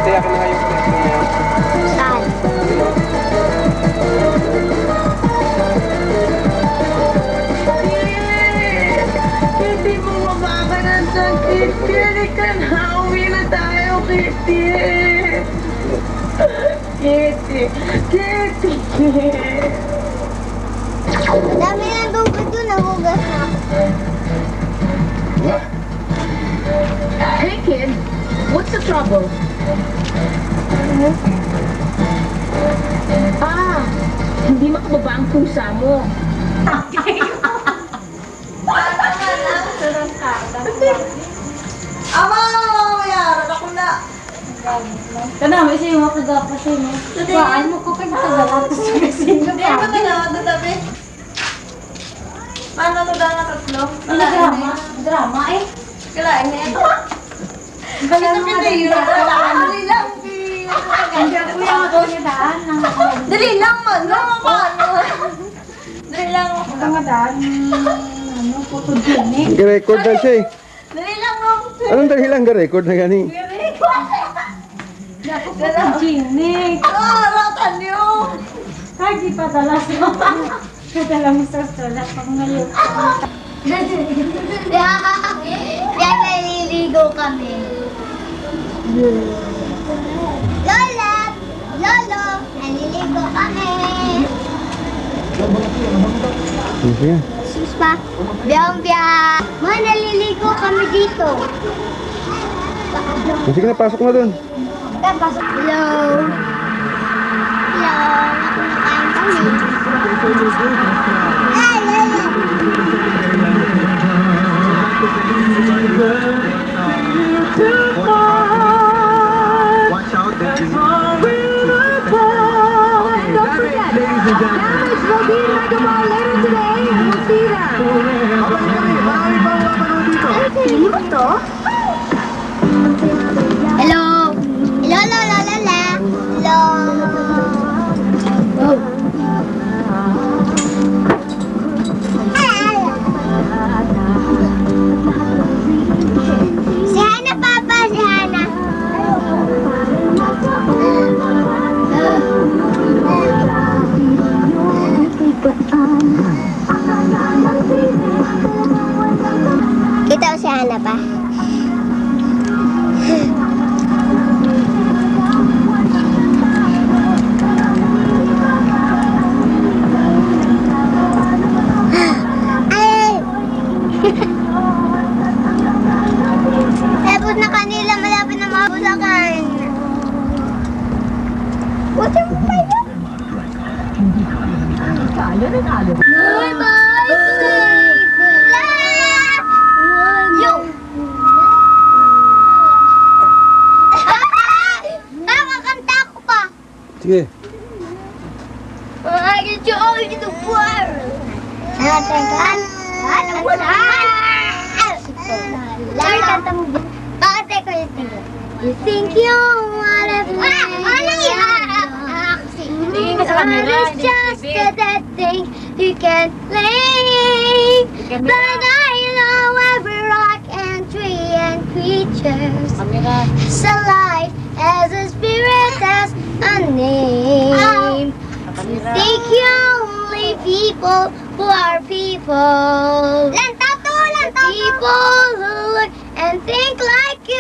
Ate, akin na nga yung plate niya. Saan? Hindi mo mabakanan sa Kitty. Halika na, uwi na tayo, Kitty. Kitty, Kitty. Dami ng tubig doon, nahugas na. Hey, kid. What's the trouble? Ah, hindi makababa ang pusa mo. Kana, may siya yung makagapa siya, no? Baan mo ko kayo tagala, tapos sumising ka pa. Paano ito daw na tatlo? Drama? Drama eh. Kailangan niya ito. Wala mga ganyan. Dali lang. Hindi ako yung ako niya daan. Dali lang man. Paano? Dali lang. Mga daan. Ano, photo clinic. Nag-record na siya eh. Dali lang ako. Anong dahilan ga-record na gani? Ako photo clinic. Ratan niyo. Ay, di pa dala siya. Kadala mo sa sulat pag ngayon. Yan, naliligo kami. Lola! Lolo! Naliligo kami. Sige. Sus pa. Biyang-biyang. Ma, naliligo kami dito. Sige na, pasok na dun. Pasok. Hello. Hello. Kumakain kami. Ay, Lola. Watch out, Don't forget, Damage will be in Megamall later today, and we'll see you there. Hello. Hello, la, la, la, la. Hello. Si Hana, Papa, si Hana. Kita ko si Hana pa. Ay! Labot na kanila, malapit na mabulakan. What's your fire? Bye bye! Yo! Nakakanta ko pa! Sige. I get you all into war! Natin kan? Alam mo na! Sorry, kanta mo. Bakit ko yung tingin? You think you're whatever. Ano yan? Tingin ka sa camera, It's hindi just sa TV. that thing you can play. Camera. But I know every rock and tree and creatures. Camera. So life as a spirit has a name. You think you only people who are people. People who look and think like you.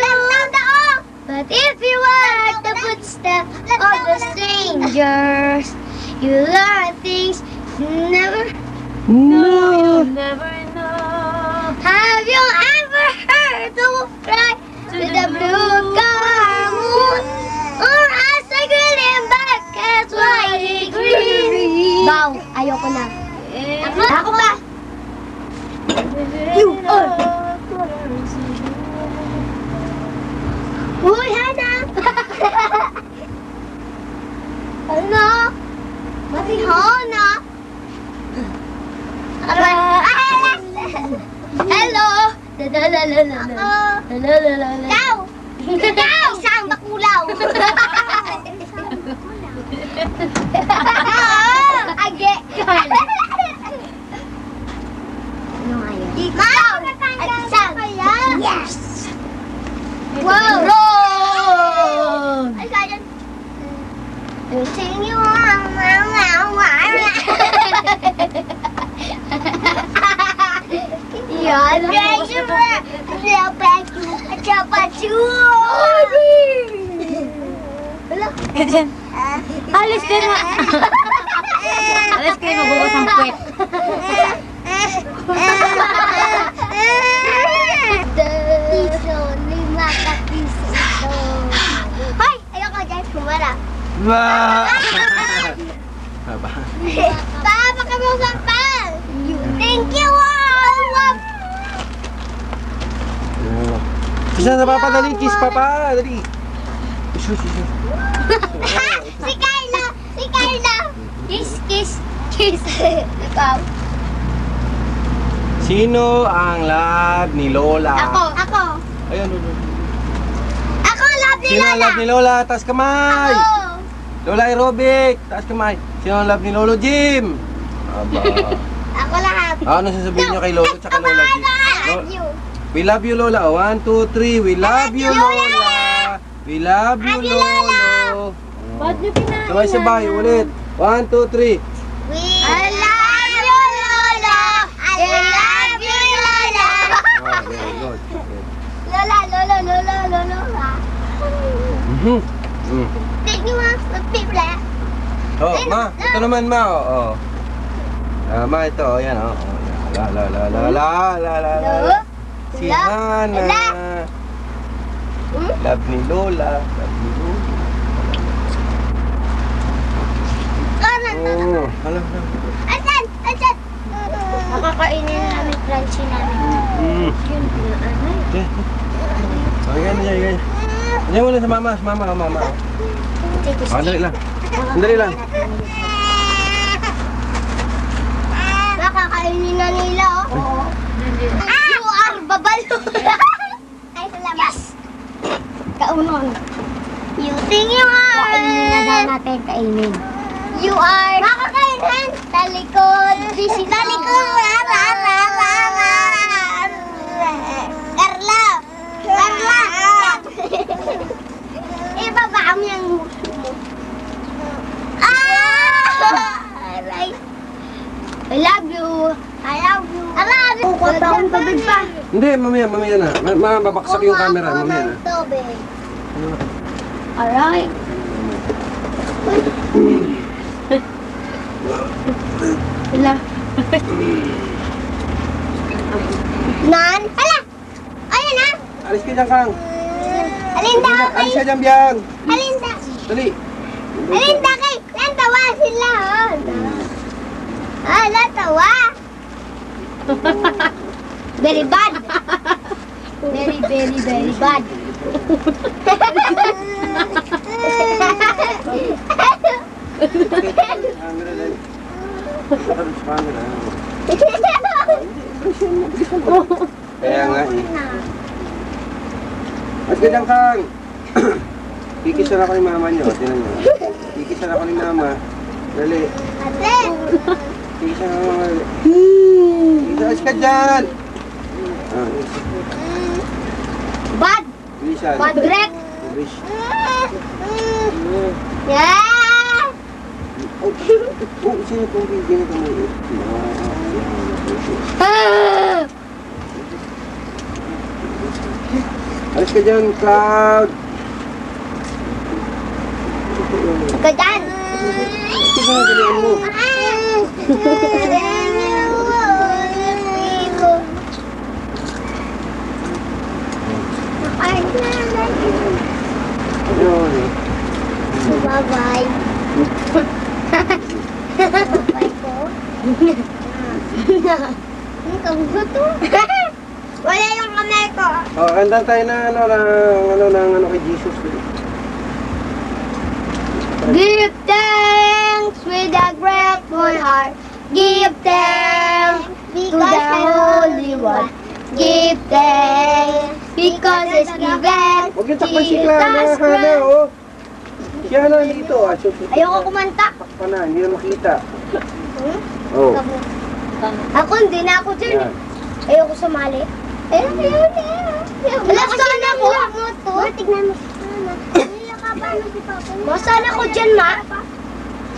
But if you walk the footsteps of the strangers, you learn things you never. No! Never know. Have you ever heard the wolf cry to the blue sky moon? Or as I grin back as white green? Bow, ayoko na. Ako ba? You are. Uy, Hana! Ano? Mati Hana? Hello! Ikaw! Ikaw! Isang bakulaw! Age! Ano nga yun? Ikaw! At isang! Yes! Wow! Wrong! Ay, kaya you think you are You're treasure, little Becky, a chapachu. Alis ka na. Alis kayo, magbukas ang puwet. Piso, 5 kapiso. Hoy, ayoko dyan, kumara. Ba! Aba. Papa ka mo kapal. Thank you all. Kiss na papa, dali. Kiss papa, dali. Isu. Si Carla. Kiss. Ikaw. Sino ang love ni Lola? Ako. Ayun, Lola. Ako, love ni Sino ang Lola. love ni Lola? Taas kamay! Ako. Lola Aerobic! Taas kamay! Sino ang love ni Lolo Jim? Aba. Ako lahat. Ano sasabihin niyo kay Lolo tsaka Lola Jim? Love you. We love you, Lola. 1, 2, 3. We love you, Lola. We love you, Lolo. Ba't niyo kinain? Sabay-sabay, ulit. 1, 2, 3. I love you, Lola. I love you, Lola. Oh, very good. Lola. Mhm. Thank you, Ma. Sa pipla. Oh, ma. Ito naman, ma. Oh. Ma, ito. Oh, yan, oh. La. Si Hana. Love ni Lola. Oh, hala. Asan? Nakakainin namin crunchy namin. Yun, pinaanay. Okay. Yan. Yan muna sa mama. Mama. Dali lang. Nakakainin na nila, oh. You are babalo. Ay, salamat. Yes! Kaunon. You think you are. Kainin na daw natin, kainin. You are. Makakainin. Talikod. Talikod. Carla. Ibaba mo yung muso mo. Aray. I love you. Kukuha pa akong tubig pa. Hindi, mamaya na. Babaksak yung camera, mamaya na. Tubig. Aray. Hala. Nan? Hala! Ayan na! Alis ka dyan, Kang. Alinda, Alis ka dyan, Biyang. Alinda. Dali. Alinda kay. Natawa sila, oh. Natawa. Very bad. Very bad. Camera, dali. Camera. Kaya nga eh. At ganyan kang. Kikisan ako ni mama niyo. Tinan niyo. Kikisan ako ni mama. Dali. Ate! Kikisan ako ni mama. Kikisan ka dyan. Ah, Bad! kikisan. Bad breath! Wish. Yeah! Oh, sino pong bigyan ito mo? Alis ka dyan, Cloud. Ika dyan! Ito na, galingan mo. Ayun eh. Bye-bye. Bye po. Ang gusto. Wala yung kamay ko. Oh, kanta tayo na ano kay Jesus. Give thanks with a grateful heart. Give thanks to the Holy One. Give thanks because it's given. Huwag yung takpan si Clara, Hana, oh. Si Hana dito, ah. Ayoko kumanta. Takpan na, hindi na makita. Oh. Ako hindi na ako dyan. Yan. Ayoko sumali. Alam sana ako. Tignan mo sana. Masana ko dyan, ma.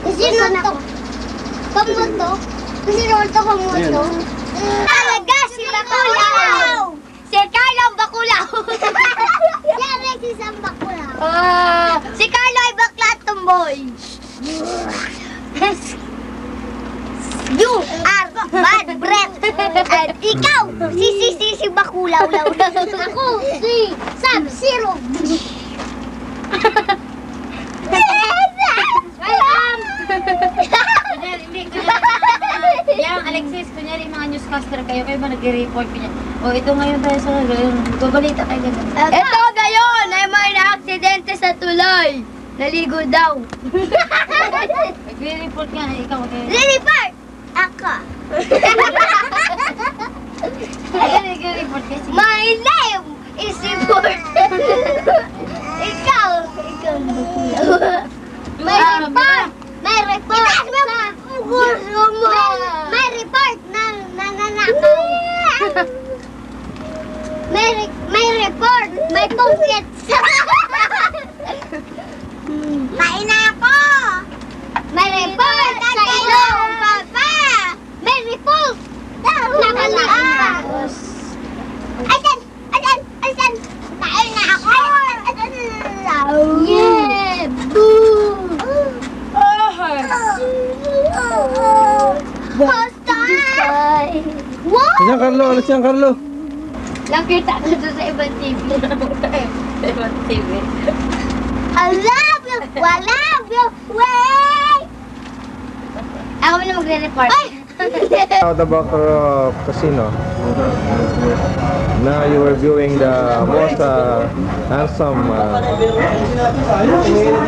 Kasi nunto. Pamuto. Kasi nunto pamuto. Talaga, si Bakulaw! Si Carlo ang Bakulaw! Yan, Rexis ang Bakulaw. Si Carlo ay bakla at tumboy. You are bad breath. At ikaw, si Bakulaw. Ako, si Sub-Zero. Yang Alexis, kunyari mga newscaster kayo ba nag-report niya? O ito ngayon tayo sa ngayon, babalita tayo ganun. Ito gayon ay may na-aksidente sa tulay. Naligo daw. Nag-report nga, ikaw kayo. Report! Ako. Ayan, nag-report kasi. My name is report. Ikaw. May report. May report. Gusto mo. May report na nananakaw. May report. May pockets. Kain na ako. May report sa ilong papa. May report. Nakalaas. Asan? Kain na ako. Yeah. Boom. Hostile. What? Alis yan, Carlo. Alis yan, Carlo. Nakita ko doon sa ibang TV. Sa ibang TV. I love you. I love you. Wait. Ako na magre-report. Now the Baccarat Casino. Now you were viewing the most handsome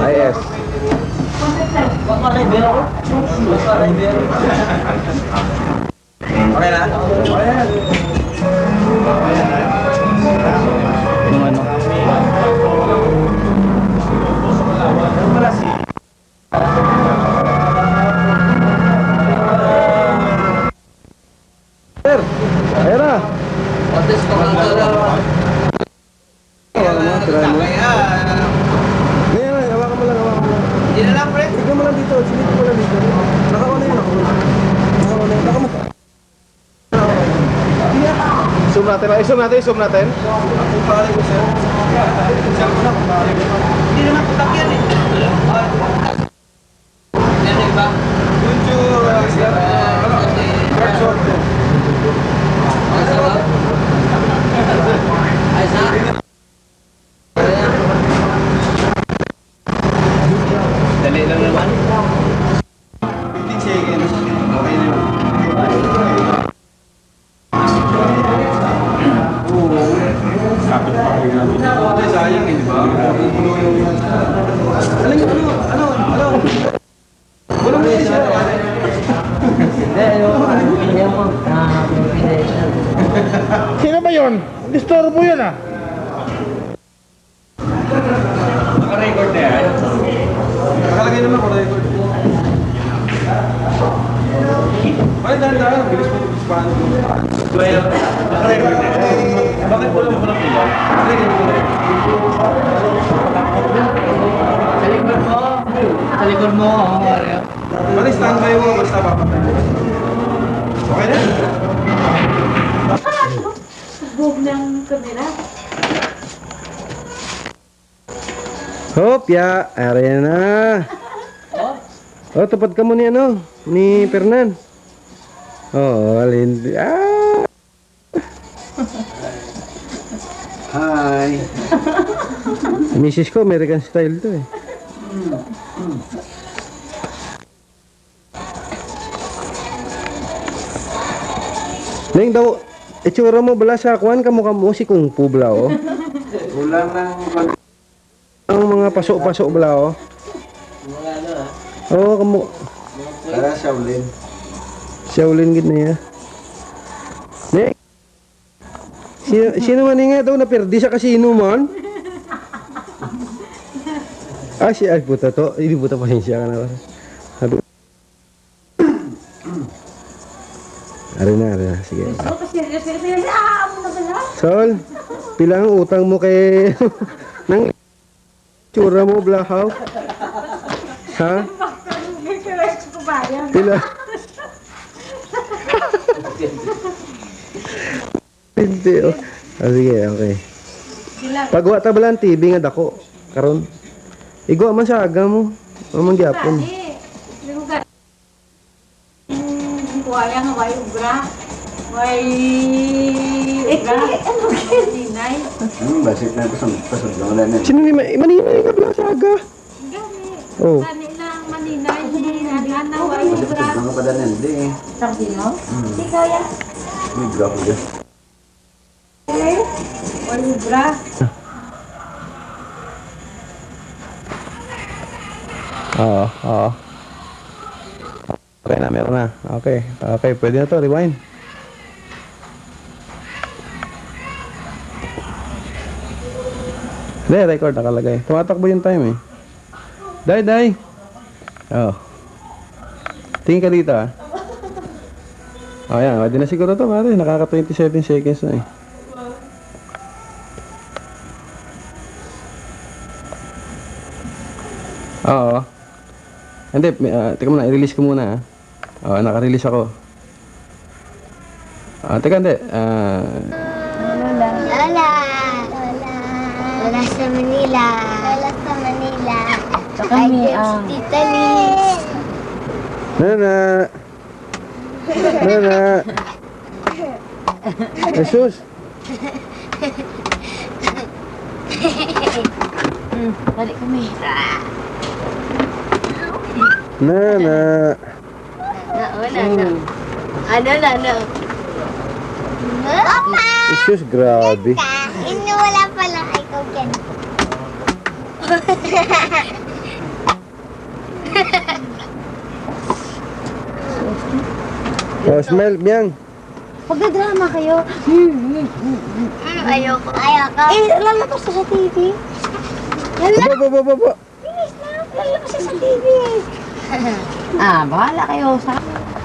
IS. Okay na? Sir, ayan na. Ngayon, hawakan mo lang. Hindi na lang, pre. Tignan mo lang dito, silipin mo lang dito. Nakauna yun ako. Zoom natin. Hindi naman putak yan eh. Yan yung iba. Dali lang naman. 15 seconds. Okay na yun. Sayang eh, di ba? Ano? Walang hindi siya. Hindi, ayaw. yun? Disturbo yun ah. Naka-record na yan. Nakalagay naman ko record. Ay, dahan-dahan. Bilis mo, bilis pa. Naka-record na yan. Bakit wala mo lang ilaw? Sa likod mo, Mario. Mali, standby mo. Basta papatay. Okay na? Bog ng kamera. Hopya, area na. Oh, tapat ka mo ni ano, ni Fernan. Oh, alin. Ah! Hi! Misis ko, American style to eh. Neng daw, itsura mo bala sa kwan, kamukha mo si Kung Fu bala oh. Kulang ng... Ang mga pasok-pasok bala oh. Oo, kamu. Para Shaolin. Shaolin gid na ya. Neng. Sino man nga daw na perdi sa kasino man? Ah, si ay puta to. Hindi puta pasensya ka na. Sabi. Ari na. Sige. So, kasi, amo na pala. Sol, pila ang utang mo kay nang tsura mo blahaw? Ha? Ko ba yan? Pila? Hindi oh. Ah, sige, okay. Pagwa ta balan TV nga dako karon. Igwa man sa aga mo. Amang gyapon. Kuwaya nga, way ubra. Way ubra. Sinay. Basit na pasod lang na yan. Sino ni Manila ka bala sa aga? Oh. Kani lang maninay. Nagana, way Basit ubra. pasod lang pa danan. Hindi eh. Sabi mo? Ikaw yan. May grafo dyan. Way ubra. Oo. Okay na, meron na. Okay, pwede na to, rewind. Hindi, record nakalagay. Tumatakbo yung time eh. Day! Oh. Tingin ka dito ah. Oh, yan. Pwede na siguro to, pare. Nakaka 27 seconds na eh. Oo. Hindi, teka muna, i-release ko muna ah. Oo, naka-release ako. Teka, hindi. Lola. Lola sa Manila. Lola sa Manila. So kami, Tita Liz. Nana! Jesus! balik kami. Nana! Ano? Papa! Jesus, grabe. Wala pala ikaw dyan. Oh, smile, Biang. Pagdadrama kayo. Ayoko. Lalabas sa TV. Baba. Bilis na, lalabas sa TV. Bahala kayo sa